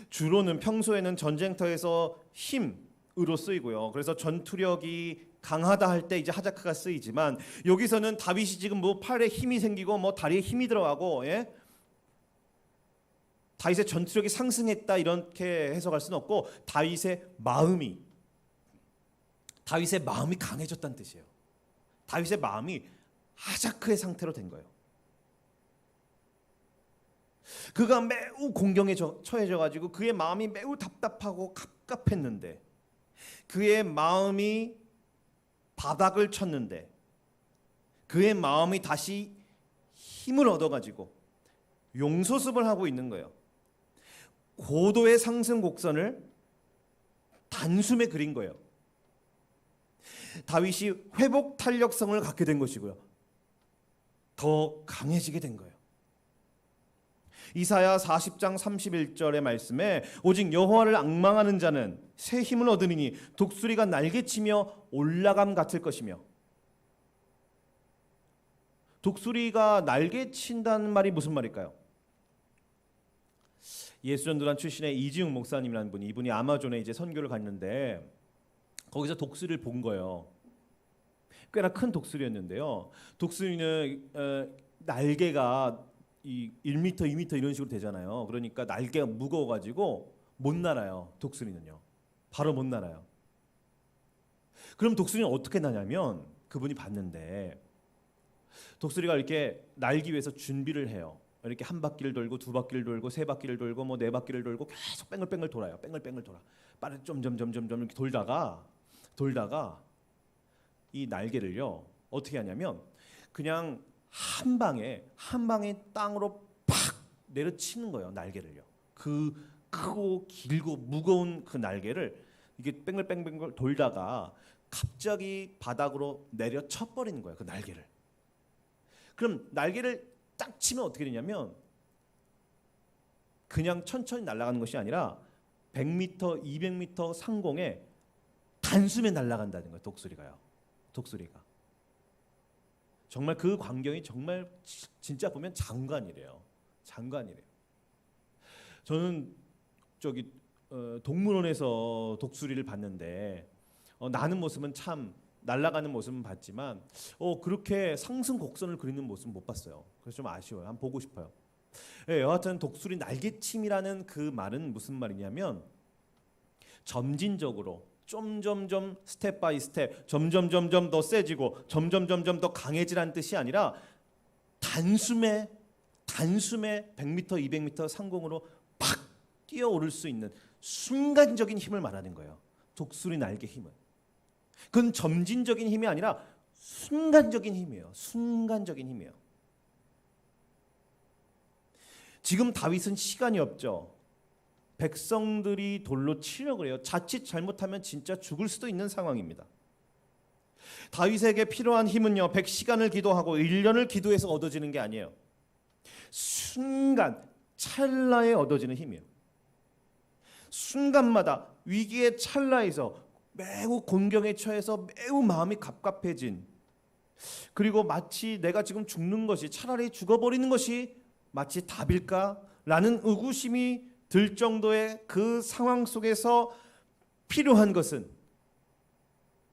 주로는 평소에는 전쟁터에서 힘으로 쓰이고요. 그래서 전투력이 강하다 할 때 이제 하자크가 쓰이지만 여기서는 다윗이 지금 뭐 팔에 힘이 생기고 뭐 다리에 힘이 들어가고 다윗의 전투력이 상승했다 이렇게 해석할 수는 없고 다윗의 마음이 강해졌다는 뜻이에요. 다윗의 마음이 하자크의 상태로 된 거예요. 그가 매우 공경에 처해져 가지고 그의 마음이 매우 답답하고 갑갑했는데 그의 마음이 바닥을 쳤는데 그의 마음이 다시 힘을 얻어 가지고 용소습을 하고 있는 거예요. 고도의 상승 곡선을 단숨에 그린 거예요. 다윗이 회복 탄력성을 갖게 된 것이고요. 더 강해지게 된 거예요. 이사야 40장 31절의 말씀에 오직 여호와를 앙망하는 자는 새 힘을 얻으리니 독수리가 날개치며 올라감 같을 것이며. 독수리가 날개친다는 말이 무슨 말일까요? 예수전도단 출신의 이지웅 목사님이라는 분이, 이분이 아마존에 이제 선교를 갔는데 거기서 독수리를 본 거예요. 꽤나 큰 독수리였는데요. 독수리는 날개가 이 1m, 2m 이런 식으로 되잖아요. 그러니까 날개가 무거워가지고 못 날아요. 독수리는요. 바로 못 날아요. 그럼 독수리는 어떻게 나냐면, 그분이 봤는데 독수리가 이렇게 날기 위해서 준비를 해요. 이렇게 한 바퀴를 돌고 두 바퀴를 돌고 세 바퀴를 돌고 뭐 네 바퀴를 돌고 계속 뺑글뺑글 돌아요. 뺑글뺑글 돌아. 빠르게 점점점점 이렇게 돌다가 이 날개를요 어떻게 하냐면 그냥 한 방에 땅으로 팍 내려치는 거예요. 날개를요. 그 크고 길고 무거운 그 날개를 이게 뺑글뺑글 돌다가 갑자기 바닥으로 내려쳐 버리는 거예요. 그 날개를. 그럼 날개를 딱 치면 어떻게 되냐면 그냥 천천히 날아가는 것이 아니라 100m, 200m 상공에 단숨에 날아간다는 거예요. 독수리가. 정말 그 광경이 정말 진짜 보면 장관이래요. 저는 저기 동물원에서 독수리를 봤는데 나는 모습은 참 날아가는 모습은 봤지만 그렇게 상승곡선을 그리는 모습은 못 봤어요. 그래서 좀 아쉬워요. 한번 보고 싶어요. 예, 여하튼 독수리 날개침이라는 그 말은 무슨 말이냐면 점진적으로 점점점 스텝 바이 스텝 점점점점 더 세지고 점점점점 더 강해지라는 뜻이 아니라 단숨에 100m, 200m 상공으로 팍 뛰어오를 수 있는 순간적인 힘을 말하는 거예요. 독수리 날개 힘은. 그건 점진적인 힘이 아니라 순간적인 힘이에요. 지금 다윗은 시간이 없죠. 백성들이 돌로 치려고 해요. 자칫 잘못하면 진짜 죽을 수도 있는 상황입니다. 다윗에게 필요한 힘은요, 100시간을 기도하고 1년을 기도해서 얻어지는 게 아니에요. 순간 찰나에 얻어지는 힘이에요. 순간마다 위기의 찰나에서 매우 곤경에 처해서 매우 마음이 갑갑해진, 그리고 마치 내가 지금 죽는 것이, 차라리 죽어버리는 것이 마치 답일까라는 의구심이 들 정도의 그 상황 속에서 필요한 것은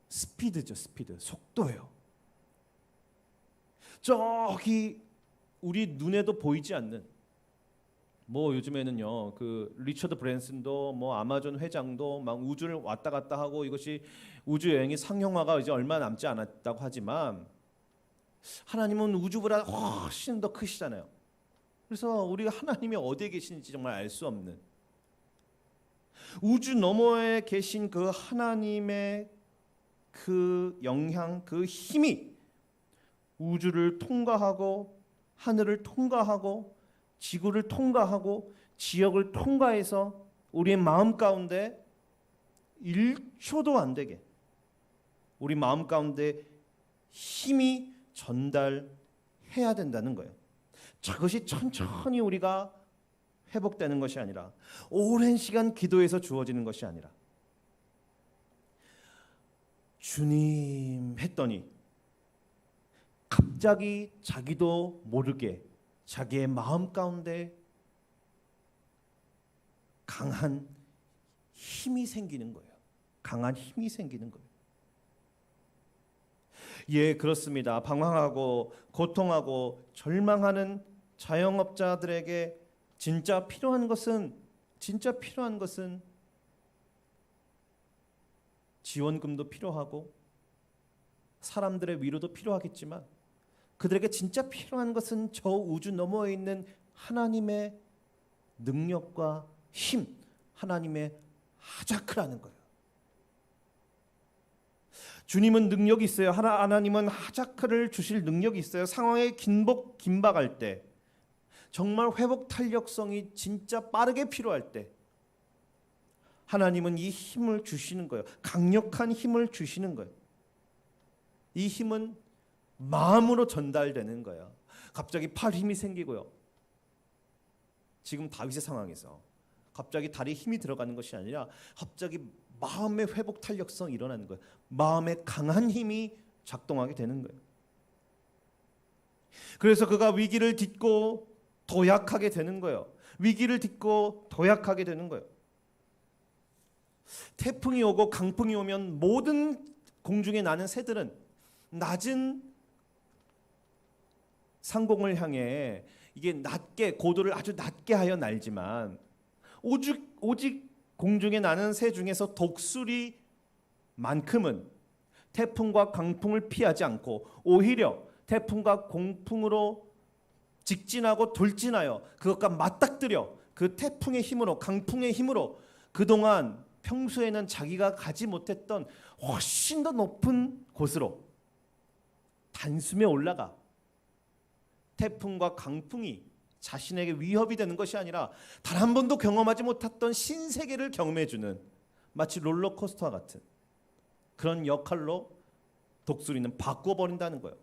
스피드죠. 속도예요. 저기 우리 눈에도 보이지 않는, 뭐 요즘에는요 그 리처드 브랜슨도 뭐 아마존 회장도 막 우주를 왔다 갔다 하고 이것이 우주 여행이 상용화가 이제 얼마 남지 않았다고 하지만 하나님은 우주보다 훨씬 더 크시잖아요. 그래서 우리가 하나님이 어디에 계시는지 정말 알 수 없는, 우주 너머에 계신 그 하나님의 그 영향, 그 힘이 우주를 통과하고 하늘을 통과하고 지구를 통과하고 지역을 통과해서 우리의 마음 가운데 1초도 안 되게 우리 마음 가운데 힘이 전달해야 된다는 거예요. 저것이 천천히 우리가 회복되는 것이 아니라 오랜 시간 기도해서 주어지는 것이 아니라 주님 했더니 갑자기 자기도 모르게 자기의 마음 가운데 강한 힘이 생기는 거예요. 예, 그렇습니다. 방황하고 고통하고 절망하는 자영업자들에게 진짜 필요한 것은 지원금도 필요하고 사람들의 위로도 필요하겠지만 그들에게 진짜 필요한 것은 저 우주 너머에 있는 하나님의 능력과 힘, 하나님의 하자크라는 거예요. 주님은 능력이 있어요. 하나님은 하자크를 주실 능력이 있어요. 상황에 긴박할 때, 정말 회복 탄력성이 진짜 빠르게 필요할 때 하나님은 이 힘을 주시는 거예요. 강력한 힘을 주시는 거예요. 이 힘은 마음으로 전달되는 거예요. 갑자기 팔 힘이 생기고요. 지금 다윗의 상황에서 갑자기 다리에 힘이 들어가는 것이 아니라 갑자기 마음의 회복 탄력성이 일어나는 거예요. 마음의 강한 힘이 작동하게 되는 거예요. 그래서 그가 위기를 딛고 더 약하게 되는 거예요. 위기를 딛고 도약하게 되는 거예요. 태풍이 오고 강풍이 오면 모든 공중에 나는 새들은 낮은 상공을 향해 이게 낮게, 고도를 아주 낮게 하여 날지만 오직 공중에 나는 새 중에서 독수리만큼은 태풍과 강풍을 피하지 않고 오히려 태풍과 공풍으로 직진하고 돌진하여 그것과 맞닥뜨려 그 태풍의 힘으로, 강풍의 힘으로 그동안 평소에는 자기가 가지 못했던 훨씬 더 높은 곳으로 단숨에 올라가 태풍과 강풍이 자신에게 위협이 되는 것이 아니라 단 한 번도 경험하지 못했던 신세계를 경험해주는, 마치 롤러코스터와 같은 그런 역할로 독수리는 바꿔버린다는 거예요.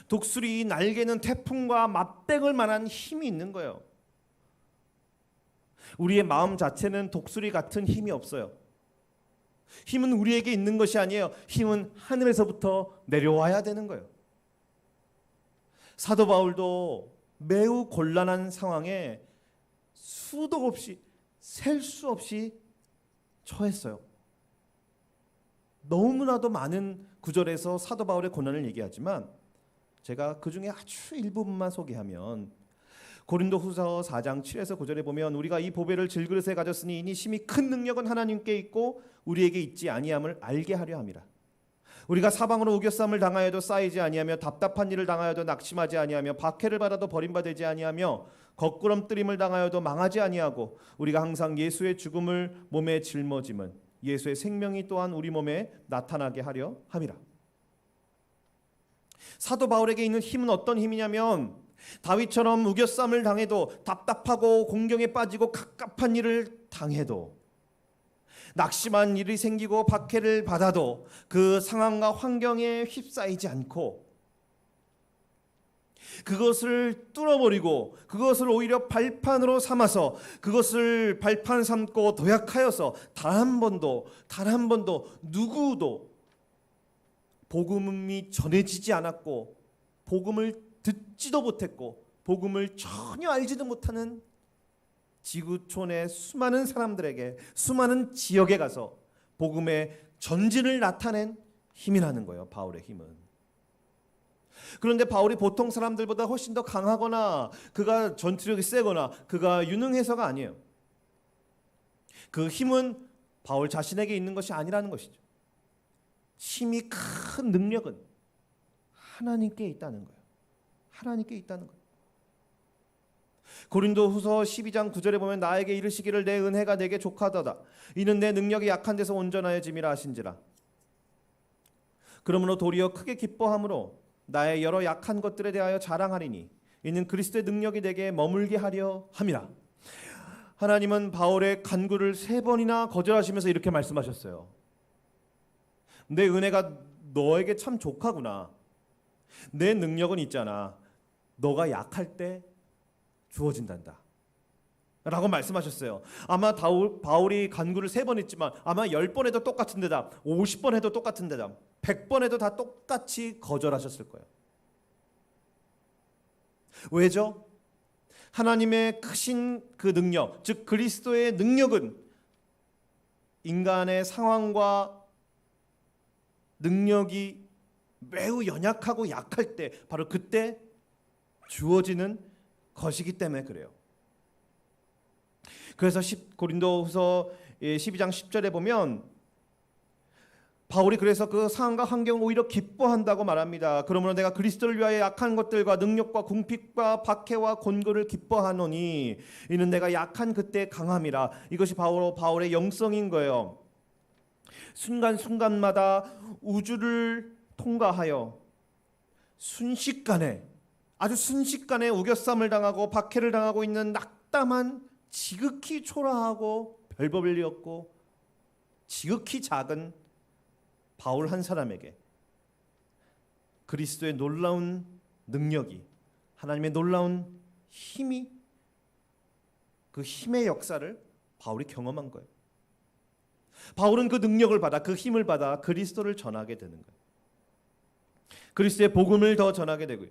독수리 날개는 태풍과 맞대걸 만한 힘이 있는 거예요. 우리의 마음 자체는 독수리 같은 힘이 없어요. 힘은 우리에게 있는 것이 아니에요. 힘은 하늘에서부터 내려와야 되는 거예요. 사도 바울도 매우 곤란한 상황에 수도 없이, 셀 수 없이 처했어요. 너무나도 많은 구절에서 사도 바울의 고난을 얘기하지만 제가 그 중에 아주 일부분만 소개하면, 고린도후서 4장 7에서 9절에 보면 우리가 이 보배를 질그릇에 가졌으니 이니 심히 큰 능력은 하나님께 있고 우리에게 있지 아니함을 알게 하려 함이라. 우리가 사방으로 우겨쌈을 당하여도 쌓이지 아니하며 답답한 일을 당하여도 낙심하지 아니하며 박해를 받아도 버림받지 아니하며 거꾸럼뜨림을 당하여도 망하지 아니하고 우리가 항상 예수의 죽음을 몸에 짊어짐은 예수의 생명이 또한 우리 몸에 나타나게 하려 함이라. 사도 바울에게 있는 힘은 어떤 힘이냐면, 다윗처럼 우겨쌈을 당해도, 답답하고 공경에 빠지고 갑갑한 일을 당해도, 낙심한 일이 생기고 박해를 받아도 그 상황과 환경에 휩싸이지 않고 그것을 뚫어버리고 그것을 오히려 발판으로 삼아서 그것을 발판 삼고 도약하여서 단 한 번도 누구도 복음이 전해지지 않았고 복음을 듣지도 못했고 복음을 전혀 알지도 못하는 지구촌의 수많은 사람들에게, 수많은 지역에 가서 복음의 전진을 나타낸 힘이라는 거예요. 바울의 힘은. 그런데 바울이 보통 사람들보다 훨씬 더 강하거나 그가 전투력이 세거나 그가 유능해서가 아니에요. 그 힘은 바울 자신에게 있는 것이 아니라는 것이죠. 힘이 큰 능력은 하나님께 있다는 거예요. 하나님께 있다는 거예요. 고린도후서 12장 9절에 보면 나에게 이르시기를 내 은혜가 내게 족하도다. 이는 내 능력이 약한 데서 온전하여짐이라 하신지라. 그러므로 도리어 크게 기뻐함으로 나의 여러 약한 것들에 대하여 자랑하리니 이는 그리스도의 능력이 내게 머물게 하려 함이라. 하나님은 바울의 간구를 3번이나 거절하시면서 이렇게 말씀하셨어요. 내 은혜가 너에게 참 족하구나. 내 능력은 있잖아. 너가 약할 때 주어진단다 라고 말씀하셨어요. 아마 바울이 간구를 3번 했지만 아마 10번 해도 똑같은 대답, 50번 해도 똑같은 대답, 100번 해도 다 똑같이 거절하셨을 거예요. 왜죠? 하나님의 크신 그 능력, 즉 그리스도의 능력은 인간의 상황과 능력이 매우 연약하고 약할 때, 바로 그때 주어지는 것이기 때문에 그래요. 그래서 고린도후서 12장 10절에 보면 바울이 그래서 그 상황과 환경을 오히려 기뻐한다고 말합니다. 그러므로 내가 그리스도를 위하여 약한 것들과 능력과 궁핍과 박해와 곤고를 기뻐하노니 이는 내가 약한 그때 강함이라. 이것이 바울의 영성인 거예요. 순간순간마다 우주를 통과하여 아주 순식간에 우겨쌈을 당하고 박해를 당하고 있는 낙담한, 지극히 초라하고 별볼일 없고 지극히 작은 바울 한 사람에게 그리스도의 놀라운 능력이, 하나님의 놀라운 힘이, 그 힘의 역사를 바울이 경험한 거예요. 바울은 그 능력을 받아, 그 힘을 받아 그리스도를 전하게 되는 거예요. 그리스도의 복음을 더 전하게 되고요.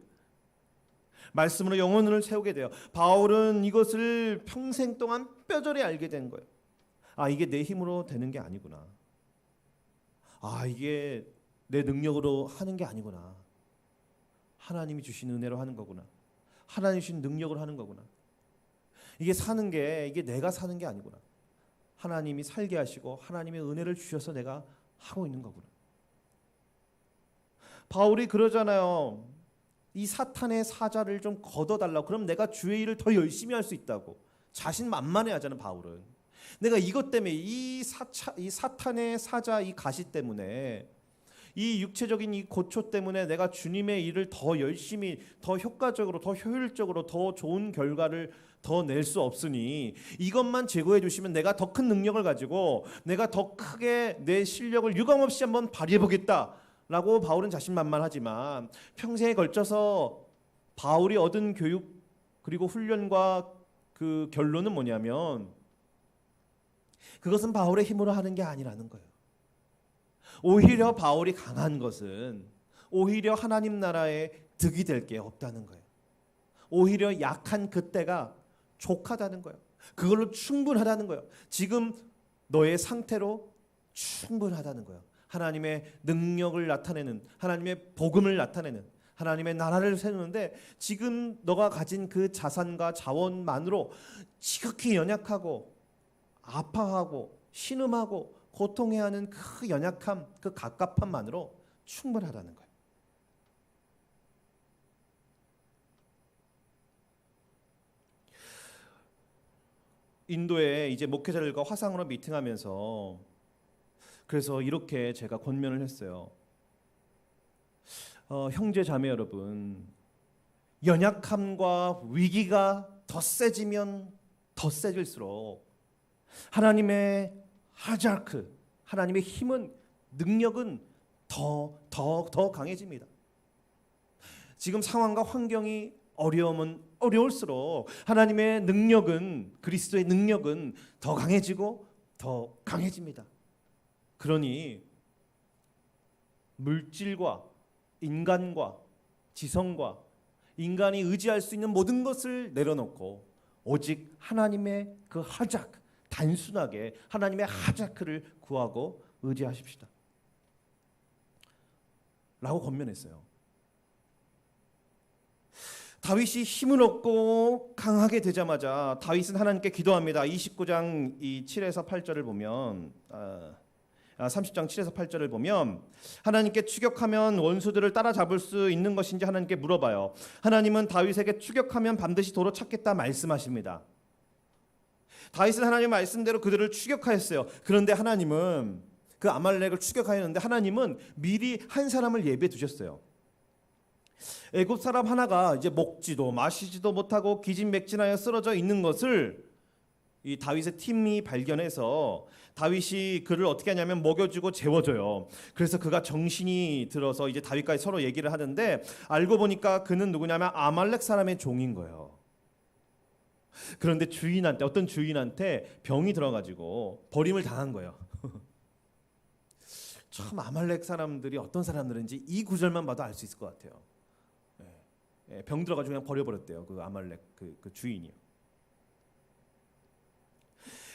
말씀으로 영혼을 세우게 돼요. 바울은 이것을 평생 동안 뼈저리 알게 된 거예요. 아, 이게 내 힘으로 되는 게 아니구나. 아, 이게 내 능력으로 하는 게 아니구나. 하나님이 주신 은혜로 하는 거구나. 하나님이 주신 능력으로 하는 거구나. 이게 사는 게, 이게 내가 사는 게 아니구나. 하나님이 살게 하시고 하나님의 은혜를 주셔서 내가 하고 있는 거구나. 바울이 그러잖아요. 이 사탄의 사자를 좀 걷어달라고. 그럼 내가 주의 일을 더 열심히 할 수 있다고. 자신만만해 하잖아요, 바울은. 내가 이것 때문에 이 사탄의 사자, 이 가시 때문에, 이 육체적인 이 고초 때문에 내가 주님의 일을 더 열심히, 더 효과적으로, 더 효율적으로, 더 좋은 결과를 더 낼 수 없으니 이것만 제거해 주시면 내가 더 큰 능력을 가지고 내가 더 크게 내 실력을 유감없이 한번 발휘해 보겠다 라고 바울은 자신만만하지만, 평생에 걸쳐서 바울이 얻은 교육 그리고 훈련과 그 결론은 뭐냐면, 그것은 바울의 힘으로 하는 게 아니라는 거예요. 오히려 바울이 강한 것은 오히려 하나님 나라의 득이 될 게 없다는 거예요. 오히려 약한 그때가 족하다는 거예요. 그걸로 충분하다는 거예요. 지금 너의 상태로 충분하다는 거예요. 하나님의 능력을 나타내는, 하나님의 복음을 나타내는, 하나님의 나라를 세우는데 지금 너가 가진 그 자산과 자원만으로 지극히 연약하고 아파하고 신음하고 고통해야 하는 그 연약함, 그 갑갑함만으로 충분하다는 거예요. 인도에 이제 목회자들과 화상으로 미팅하면서 그래서 이렇게 제가 권면을 했어요. 형제 자매 여러분, 연약함과 위기가 더 세지면 더 세질수록 하나님의 하자크, 하나님의 힘은, 능력은 더 강해집니다. 지금 상황과 환경이 어려우면 어려울수록 하나님의 능력은, 그리스도의 능력은 더 강해지고 더 강해집니다. 그러니 물질과 인간과 지성과 인간이 의지할 수 있는 모든 것을 내려놓고 오직 하나님의 그 하자크, 단순하게 하나님의 하자크를 구하고 의지하십시다 라고 권면했어요. 다윗이 힘을 얻고 강하게 되자마자 다윗은 하나님께 기도합니다. 29장 7에서 8절을 보면 30장 7에서 8절을 보면 하나님께 추격하면 원수들을 따라잡을 수 있는 것인지 하나님께 물어봐요. 하나님은 다윗에게 추격하면 반드시 도로 찾겠다 말씀하십니다. 다윗은 하나님 말씀대로 그들을 추격하였어요. 그런데 하나님은 그 아말렉을 추격하였는데 하나님은 미리 한 사람을 예비해 두셨어요. 애굽 사람 하나가 이제 먹지도 마시지도 못하고 기진맥진하여 쓰러져 있는 것을 이 다윗의 팀이 발견해서 다윗이 그를 어떻게 하냐면 먹여주고 재워줘요. 그래서 그가 정신이 들어서 이제 다윗과 서로 얘기를 하는데 알고 보니까 그는 누구냐면 아말렉 사람의 종인 거예요. 그런데 어떤 주인한테 병이 들어가지고 버림을 당한 거예요. 참 아말렉 사람들이 어떤 사람들인지 이 구절만 봐도 알 수 있을 것 같아요. 병 들어가지고 그냥 버려버렸대요. 그 아말렉 그 주인이요.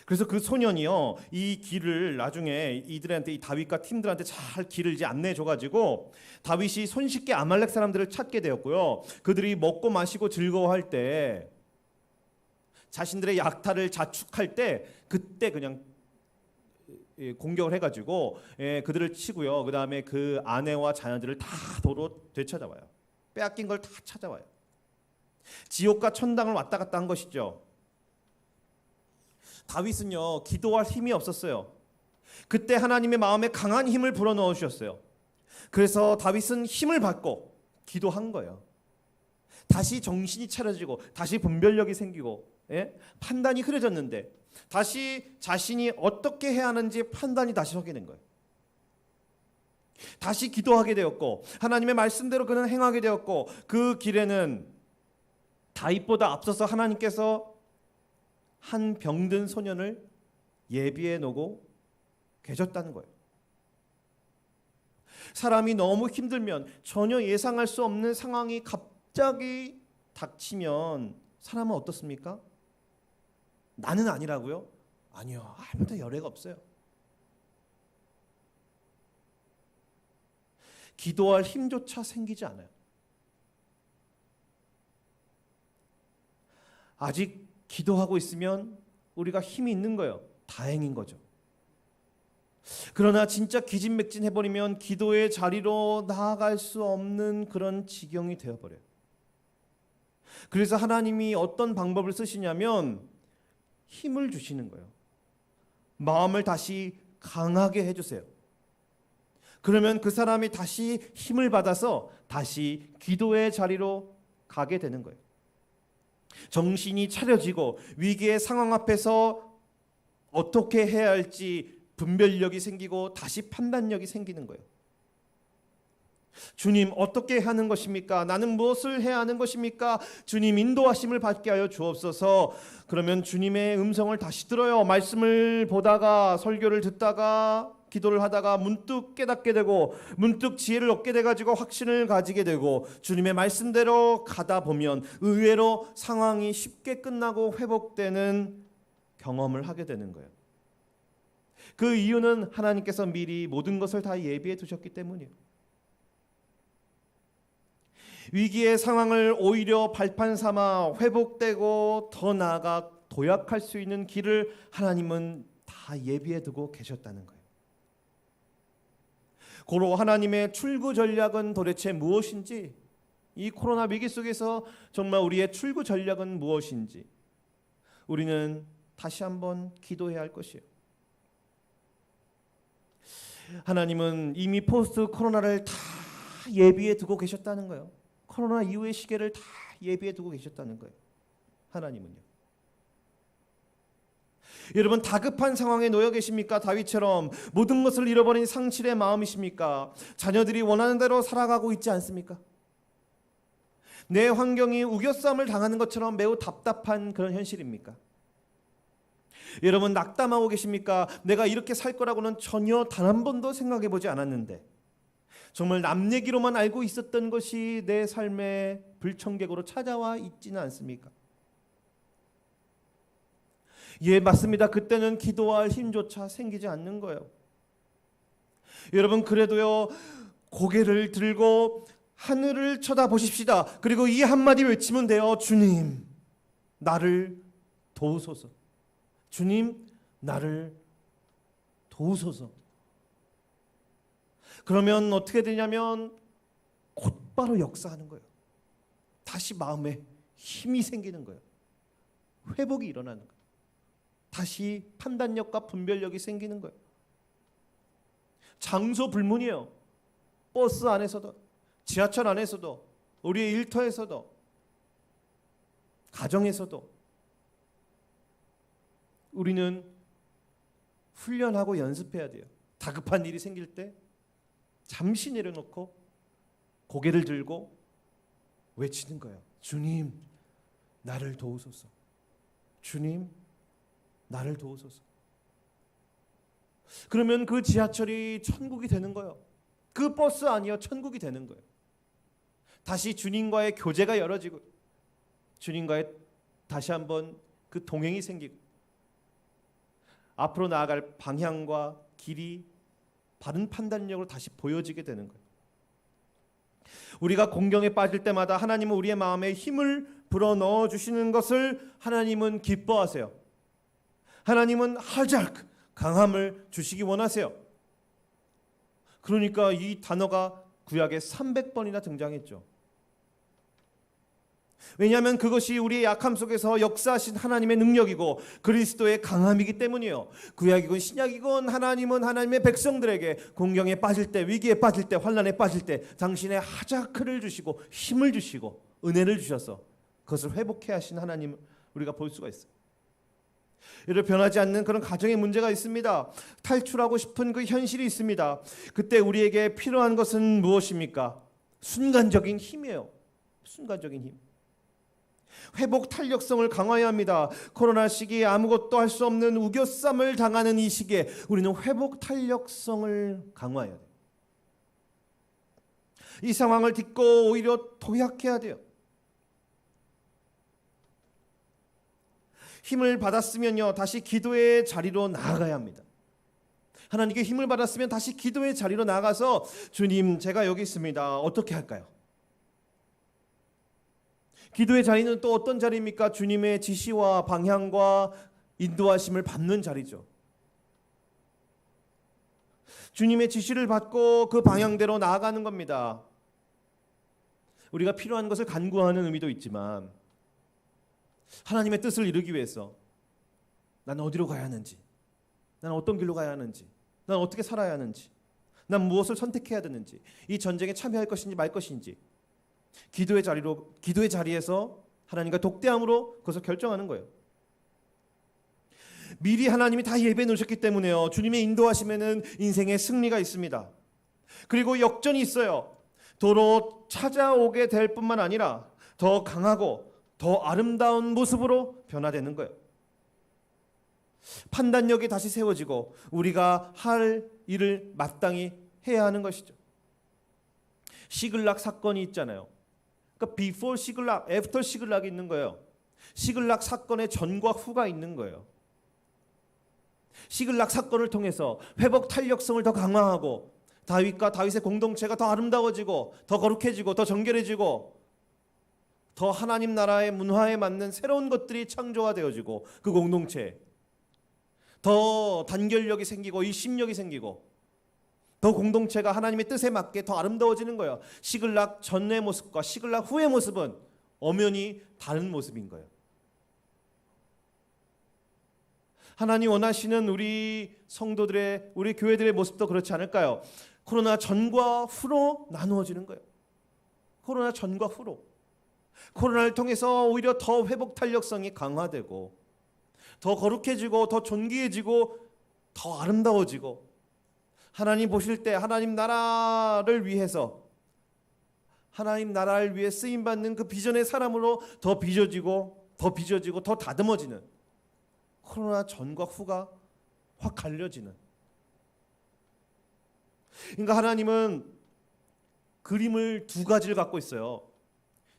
그래서 그 소년이요, 이 길을 나중에 이들한테, 이 다윗과 팀들한테 잘 길을 이제 안내해줘가지고 다윗이 손쉽게 아말렉 사람들을 찾게 되었고요. 그들이 먹고 마시고 즐거워할 때, 자신들의 약탈을 자축할 때, 그때 그냥 공격을 해가지고 그들을 치고요. 그 다음에 그 아내와 자녀들을 다 도로 되찾아와요. 빼앗긴 걸 다 찾아와요. 지옥과 천당을 왔다 갔다 한 것이죠. 다윗은요, 기도할 힘이 없었어요. 그때 하나님의 마음에 강한 힘을 불어넣어 주셨어요. 그래서 다윗은 힘을 받고 기도한 거예요. 다시 정신이 차려지고 다시 분별력이 생기고 판단이 흐려졌는데 다시 자신이 어떻게 해야 하는지 판단이 다시 서게 된 거예요. 다시 기도하게 되었고 하나님의 말씀대로 그는 행하게 되었고 그 길에는 다윗보다 앞서서 하나님께서 한 병든 소년을 예비해 놓고 계셨다는 거예요. 사람이 너무 힘들면 전혀 예상할 수 없는 상황이 갑자기 닥치면 사람은 어떻습니까? 나는 아니라고요? 아니요. 아무도 열애가 없어요. 기도할 힘조차 생기지 않아요. 아직 기도하고 있으면 우리가 힘이 있는 거예요. 다행인 거죠. 그러나 진짜 기진맥진해버리면 기도의 자리로 나아갈 수 없는 그런 지경이 되어버려요. 그래서 하나님이 어떤 방법을 쓰시냐면 힘을 주시는 거예요. 마음을 다시 강하게 해주세요. 그러면 그 사람이 다시 힘을 받아서 다시 기도의 자리로 가게 되는 거예요. 정신이 차려지고 위기의 상황 앞에서 어떻게 해야 할지 분별력이 생기고 다시 판단력이 생기는 거예요. 주님, 어떻게 하는 것입니까? 나는 무엇을 해야 하는 것입니까? 주님, 인도하심을 받게 하여 주옵소서. 그러면 주님의 음성을 다시 들어요. 말씀을 보다가, 설교를 듣다가, 기도를 하다가 문득 깨닫게 되고, 문득 지혜를 얻게 돼가지고 확신을 가지게 되고, 주님의 말씀대로 가다 보면 의외로 상황이 쉽게 끝나고 회복되는 경험을 하게 되는 거예요. 그 이유는 하나님께서 미리 모든 것을 다 예비해 두셨기 때문이에요. 위기의 상황을 오히려 발판 삼아 회복되고 더 나아가 도약할 수 있는 길을 하나님은 다 예비해 두고 계셨다는 거예요. 고로 하나님의 출구 전략은 도대체 무엇인지, 이 코로나 위기 속에서 정말 우리의 출구 전략은 무엇인지 우리는 다시 한번 기도해야 할 것이에요. 하나님은 이미 포스트 코로나를 다 예비해 두고 계셨다는 거예요. 코로나 이후의 시계를 다 예비해 두고 계셨다는 거예요. 하나님은요. 여러분, 다급한 상황에 놓여 계십니까? 다윗처럼 모든 것을 잃어버린 상실의 마음이십니까? 자녀들이 원하는 대로 살아가고 있지 않습니까? 내 환경이 우겨싸움을 당하는 것처럼 매우 답답한 그런 현실입니까? 여러분, 낙담하고 계십니까? 내가 이렇게 살 거라고는 전혀 단 한 번도 생각해 보지 않았는데 정말 남 얘기로만 알고 있었던 것이 내 삶의 불청객으로 찾아와 있지는 않습니까? 예, 맞습니다. 그때는 기도할 힘조차 생기지 않는 거예요. 여러분, 그래도요, 고개를 들고 하늘을 쳐다보십시다. 그리고 이 한마디 외치면 돼요. 주님, 나를 도우소서. 주님, 나를 도우소서. 그러면 어떻게 되냐면 곧바로 역사하는 거예요. 다시 마음에 힘이 생기는 거예요. 회복이 일어나는 거예요. 다시 판단력과 분별력이 생기는 거예요. 장소 불문이에요. 버스 안에서도, 지하철 안에서도, 우리의 일터에서도, 가정에서도 우리는 훈련하고 연습해야 돼요. 다급한 일이 생길 때 잠시 내려놓고 고개를 들고 외치는 거예요. 주님, 나를 도우소서. 주님, 나를 도우소서. 그러면 그 지하철이 천국이 되는 거예요. 그 버스 아니요, 천국이 되는 거예요. 다시 주님과의 교제가 열어지고 주님과의 다시 한번 그 동행이 생기고 앞으로 나아갈 방향과 길이 바른 판단력으로 다시 보여지게 되는 거예요. 우리가 공경에 빠질 때마다 하나님은 우리의 마음에 힘을 불어넣어 주시는 것을 하나님은 기뻐하세요. 하나님은 하작, 강함을 주시기 원하세요. 그러니까 이 단어가 구약에 300번이나 등장했죠. 왜냐하면 그것이 우리의 약함 속에서 역사하신 하나님의 능력이고 그리스도의 강함이기 때문이에요. 구약이건 신약이건 하나님은 하나님의 백성들에게 공경에 빠질 때, 위기에 빠질 때, 환난에 빠질 때 당신의 하자크를 주시고 힘을 주시고 은혜를 주셔서 그것을 회복해 하신 하나님을 우리가 볼 수가 있어요. 이를 변하지 않는 그런 가정의 문제가 있습니다. 탈출하고 싶은 그 현실이 있습니다. 그때 우리에게 필요한 것은 무엇입니까? 순간적인 힘이에요. 순간적인 힘. 회복 탄력성을 강화해야 합니다. 코로나 시기에 아무것도 할 수 없는 우겨쌈을 당하는 이 시기에 우리는 회복 탄력성을 강화해야 돼요. 이 상황을 딛고 오히려 도약해야 돼요. 힘을 받았으면요, 다시 기도의 자리로 나아가야 합니다. 하나님께 힘을 받았으면 다시 기도의 자리로 나가서 주님, 제가 여기 있습니다. 어떻게 할까요? 기도의 자리는 또 어떤 자리입니까? 주님의 지시와 방향과 인도하심을 받는 자리죠. 주님의 지시를 받고 그 방향대로 나아가는 겁니다. 우리가 필요한 것을 간구하는 의미도 있지만 하나님의 뜻을 이루기 위해서 나는 어디로 가야 하는지, 나는 어떤 길로 가야 하는지, 난 어떻게 살아야 하는지, 난 무엇을 선택해야 되는지, 이 전쟁에 참여할 것인지 말 것인지 기도의 자리에서 하나님과 독대함으로 그것을 결정하는 거예요. 미리 하나님이 다 예배해 놓으셨기 때문에요, 주님의 인도하심에는 인생의 승리가 있습니다. 그리고 역전이 있어요. 도로 찾아오게 될 뿐만 아니라 더 강하고 더 아름다운 모습으로 변화되는 거예요. 판단력이 다시 세워지고 우리가 할 일을 마땅히 해야 하는 것이죠. 시글락 사건이 있잖아요. 그러니까 before 시글락, after 시글락이 있는 거예요. 시글락 사건의 전과 후가 있는 거예요. 시글락 사건을 통해서 회복 탄력성을 더 강화하고 다윗과 다윗의 공동체가 더 아름다워지고 더 거룩해지고 더 정결해지고 더 하나님 나라의 문화에 맞는 새로운 것들이 창조가 되어지고 그 공동체에 더 단결력이 생기고 일심력이 생기고 더 공동체가 하나님의 뜻에 맞게 더 아름다워지는 거예요. 시글락 전의 모습과 시글락 후의 모습은 엄연히 다른 모습인 거예요. 하나님 원하시는 우리 성도들의, 우리 교회들의 모습도 그렇지 않을까요? 코로나 전과 후로 나누어지는 거예요. 코로나 전과 후로. 코로나를 통해서 오히려 더 회복 탄력성이 강화되고 더 거룩해지고 더 존귀해지고 더 아름다워지고 하나님 보실 때 하나님 나라를 위해서, 하나님 나라를 위해 쓰임받는 그 비전의 사람으로 더 빚어지고 더 다듬어지는, 코로나 전과 후가 확 갈려지는. 그러니까 하나님은 그림을 두 가지를 갖고 있어요.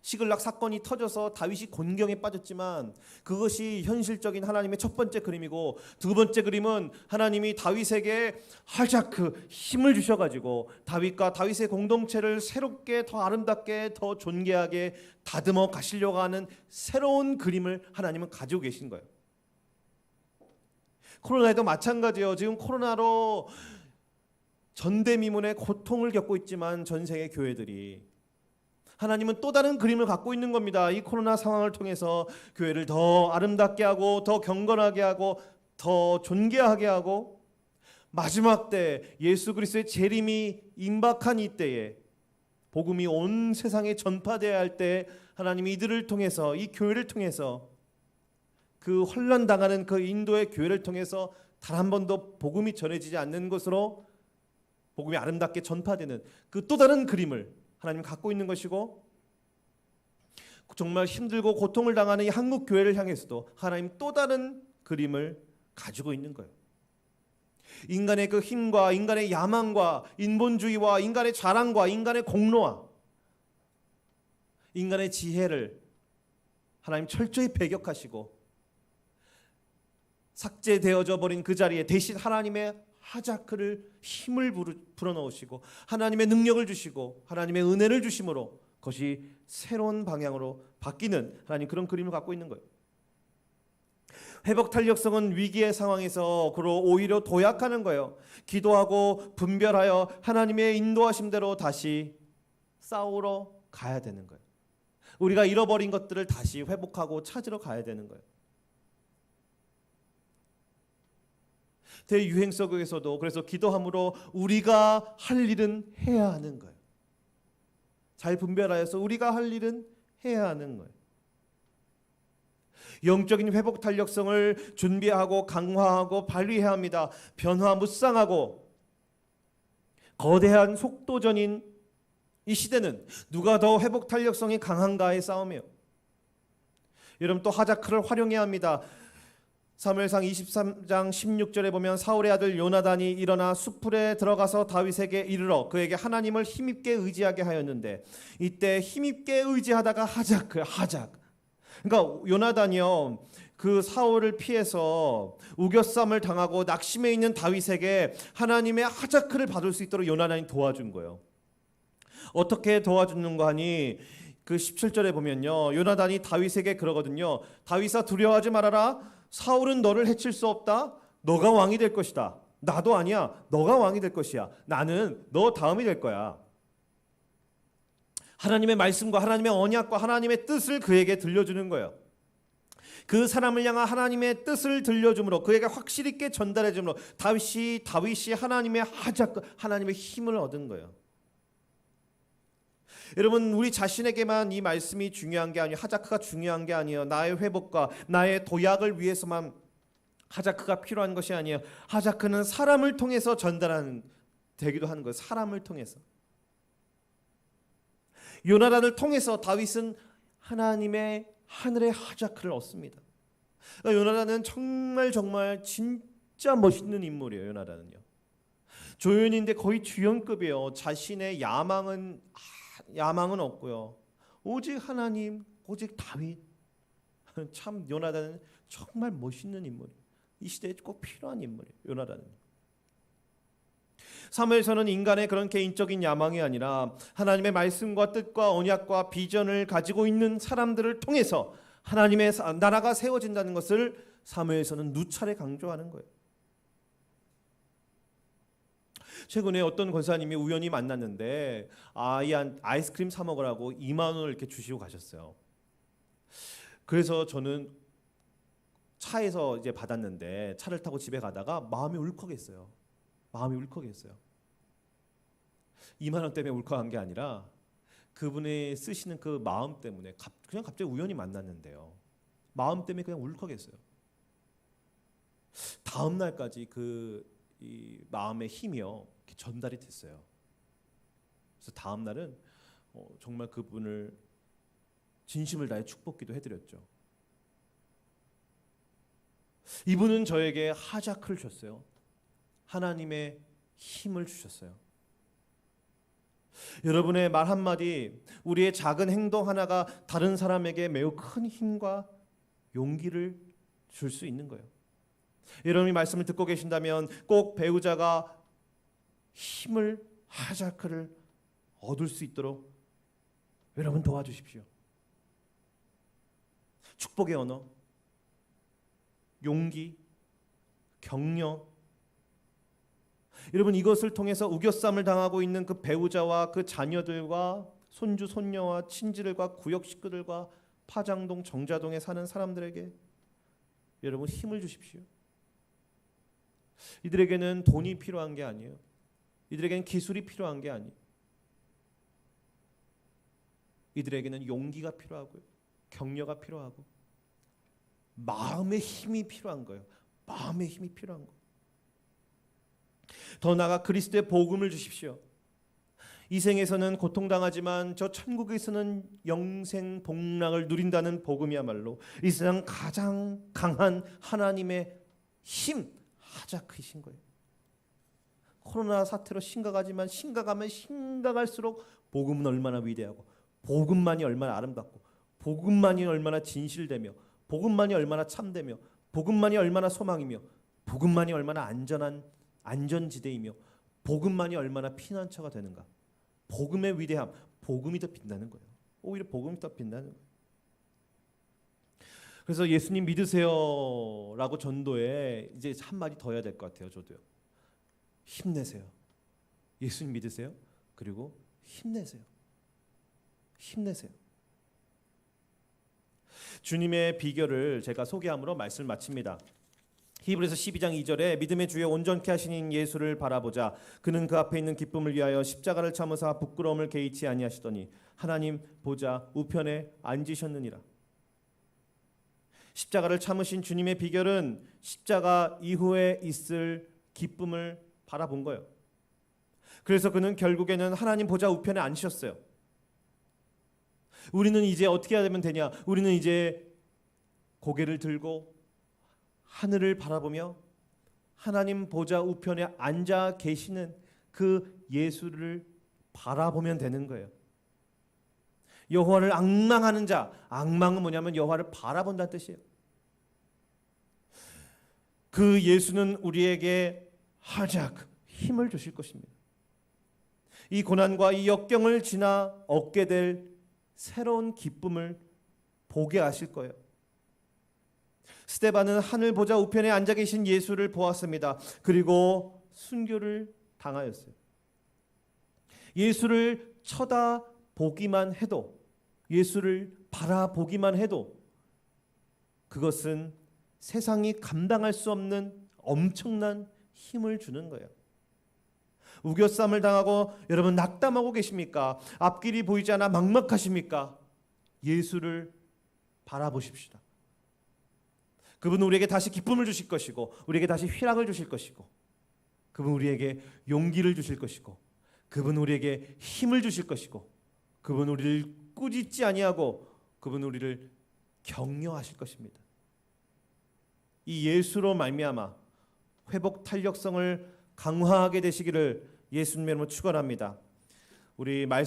시글락 사건이 터져서 다윗이 곤경에 빠졌지만 그것이 현실적인 하나님의 첫 번째 그림이고, 두 번째 그림은 하나님이 다윗에게 하자크 힘을 주셔가지고 다윗과 다윗의 공동체를 새롭게 더 아름답게 더 존귀하게 다듬어 가시려고 하는 새로운 그림을 하나님은 가지고 계신 거예요. 코로나에도 마찬가지예요. 지금 코로나로 전대미문의 고통을 겪고 있지만 전 세계 교회들이, 하나님은 또 다른 그림을 갖고 있는 겁니다. 이 코로나 상황을 통해서 교회를 더 아름답게 하고 더 경건하게 하고 더 존귀하게 하고, 마지막 때 예수 그리스도의 재림이 임박한 이때에 복음이 온 세상에 전파되어야 할 때 하나님이 이들을 통해서, 이 교회를 통해서, 그 혼란당하는 그 인도의 교회를 통해서 단 한 번도 복음이 전해지지 않는 것으로 복음이 아름답게 전파되는 그 또 다른 그림을 하나님 갖고 있는 것이고, 정말 힘들고 고통을 당하는 이 한국 교회를 향해서도 하나님 또 다른 그림을 가지고 있는 거예요. 인간의 그 힘과 인간의 야망과 인본주의와 인간의 자랑과 인간의 공로와 인간의 지혜를 하나님 철저히 배격하시고 삭제되어져 버린 그 자리에 대신 하나님의 하자크를 힘을 불어넣으시고 하나님의 능력을 주시고 하나님의 은혜를 주심으로 그것이 새로운 방향으로 바뀌는 하나님 그런 그림을 갖고 있는 거예요. 회복 탄력성은 위기의 상황에서 오히려 도약하는 거예요. 기도하고 분별하여 하나님의 인도하심대로 다시 싸우러 가야 되는 거예요. 우리가 잃어버린 것들을 다시 회복하고 찾으러 가야 되는 거예요. 대유행 속에서도 그래서 기도함으로 우리가 할 일은 해야 하는 거예요. 잘 분별하여서 우리가 할 일은 해야 하는 거예요. 영적인 회복 탄력성을 준비하고 강화하고 발휘해야 합니다. 변화무쌍하고 거대한 속도전인 이 시대는 누가 더 회복 탄력성이 강한가의 싸움이에요. 여러분 또 하자크를 활용해야 합니다. 사무엘상 23장 16절에 보면 사울의 아들 요나단이 일어나 숲풀에 들어가서 다윗에게 이르러 그에게 하나님을 힘입게 의지하게 하였는데, 이때 힘입게 의지하다가 하작. 그러니까 요나단이요, 그 사울을 피해서 우겨쌈을 당하고 낙심해 있는 다윗에게 하나님의 하자크를 받을 수 있도록 요나단이 도와준 거예요. 어떻게 도와주는가 하니 그 17절에 보면요, 요나단이 다윗에게 그러거든요. 다윗아, 두려워하지 말아라. 사울은 너를 해칠 수 없다. 너가 왕이 될 것이다. 나도 아니야. 너가 왕이 될 것이야. 나는 너 다음이 될 거야. 하나님의 말씀과 하나님의 언약과 하나님의 뜻을 그에게 들려주는 거예요. 그 사람을 향한 하나님의 뜻을 들려줌으로, 그에게 확실히 있게 전달해줌으로 다윗이 하나님의 하자크, 하나님의 힘을 얻은 거예요. 여러분, 우리 자신에게만 이 말씀이 중요한 게 아니에요. 하자크가 중요한 게 아니에요. 나의 회복과 나의 도약을 위해서만 하자크가 필요한 것이 아니에요. 하자크는 사람을 통해서 전달하는 되기도 하는 거예요. 사람을 통해서. 요나단을 통해서 다윗은 하나님의 하늘의 하자크를 얻습니다. 그러니까 요나단은 정말 진짜 멋있는 인물이에요. 요나단은요. 조연인데 거의 주연급이에요. 자신의 야망은 없고요. 오직 하나님, 오직 다윗. 참 요나단은 정말 멋있는 인물이에요. 이 시대에 꼭 필요한 인물이에요. 요나단은. 사무엘서는 인간의 그런 개인적인 야망이 아니라 하나님의 말씀과 뜻과 언약과 비전을 가지고 있는 사람들을 통해서 하나님의 나라가 세워진다는 것을 사무엘서는 누차례 강조하는 거예요. 최근에 어떤 권사님이 우연히 만났는데 아이스크림 사 먹으라고 2만 원을 이렇게 주시고 가셨어요. 그래서 저는 차에서 이제 받았는데 차를 타고 집에 가다가 마음이 울컥했어요. 2만 원 때문에 울컥한 게 아니라 그분이 쓰시는 그 마음 때문에 그냥 갑자기 우연히 만났는데요. 마음 때문에 그냥 울컥했어요. 다음 날까지 이 마음의 힘이요 전달이 됐어요. 그래서 다음 날은 정말 그분을 진심을 다해 축복기도 해드렸죠. 이분은 저에게 하자크를 줬어요. 하나님의 힘을 주셨어요. 여러분의 말 한마디, 우리의 작은 행동 하나가 다른 사람에게 매우 큰 힘과 용기를 줄 수 있는 거예요. 여러분이 말씀을 듣고 계신다면 꼭 배우자가 힘을, 하자크를 얻을 수 있도록 여러분 도와주십시오. 축복의 언어, 용기, 격려. 여러분, 이것을 통해서 우겨쌈을 당하고 있는 그 배우자와 그 자녀들과 손주 손녀와 친지들과 구역 식구들과 파장동 정자동에 사는 사람들에게 여러분 힘을 주십시오. 이들에게는 돈이 필요한 게 아니에요. 이들에게는 기술이 필요한 게 아니에요. 이들에게는 용기가 필요하고요, 격려가 필요하고 마음의 힘이 필요한 거예요. 마음의 힘이 필요한 거. 더 나아가 그리스도의 복음을 주십시오. 이 생에서는 고통당하지만 저 천국에서는 영생 복락을 누린다는 복음이야말로 이 세상 가장 강한 하나님의 힘, 하자크이신 거예요. 코로나 사태로 심각하지만 심각하면 심각할수록 복음은 얼마나 위대하고 복음만이 얼마나 아름답고 복음만이 얼마나 진실되며 복음만이 얼마나 참되며 복음만이 얼마나 소망이며 복음만이 얼마나 안전지대이며 복음만이 얼마나 피난처가 되는가. 복음의 위대함, 복음이 더 빛나는 거예요. 오히려 복음이 더 빛나는 거예요. 그래서 예수님 믿으세요라고 전도에 이제 한마디 더 해야 될 것 같아요. 저도요. 힘내세요. 예수님 믿으세요. 그리고 힘내세요. 힘내세요. 주님의 비결을 제가 소개함으로 말씀을 마칩니다. 히브리서 12장 2절에 믿음의 주여 온전케 하시는 예수를 바라보자. 그는 그 앞에 있는 기쁨을 위하여 십자가를 참으사 부끄러움을 개의치 아니하시더니 하나님 보좌 우편에 앉으셨느니라. 십자가를 참으신 주님의 비결은 십자가 이후에 있을 기쁨을 바라본 거예요. 그래서 그는 결국에는 하나님 보좌 우편에 앉으셨어요. 우리는 이제 어떻게 해야 되냐? 우리는 이제 고개를 들고 하늘을 바라보며 하나님 보좌 우편에 앉아 계시는 그 예수를 바라보면 되는 거예요. 여호와를 앙망하는 자, 앙망은 뭐냐면 여호와를 바라본다는 뜻이에요. 그 예수는 우리에게 하작 힘을 주실 것입니다. 이 고난과 이 역경을 지나 얻게 될 새로운 기쁨을 보게 하실 거예요. 스데반은 하늘 보좌 우편에 앉아 계신 예수를 보았습니다. 그리고 순교를 당하였어요. 예수를 쳐다보기만 해도, 예수를 바라보기만 해도 그것은 세상이 감당할 수 없는 엄청난 힘을 주는 거예요. 우겨쌈을 당하고 여러분 낙담하고 계십니까? 앞길이 보이지 않아 막막하십니까? 예수를 바라보십시다. 그분은 우리에게 다시 기쁨을 주실 것이고, 우리에게 다시 희락을 주실 것이고, 그분은 우리에게 용기를 주실 것이고, 그분은 우리에게 힘을 주실 것이고, 그분은 우리를 꾸짖지 아니하고 그분은 우리를 격려하실 것입니다. 이 예수로 말미암아 회복 탄력성을 강화하게 되시기를 예수님의 이름으로 축원합니다. 우리 말씀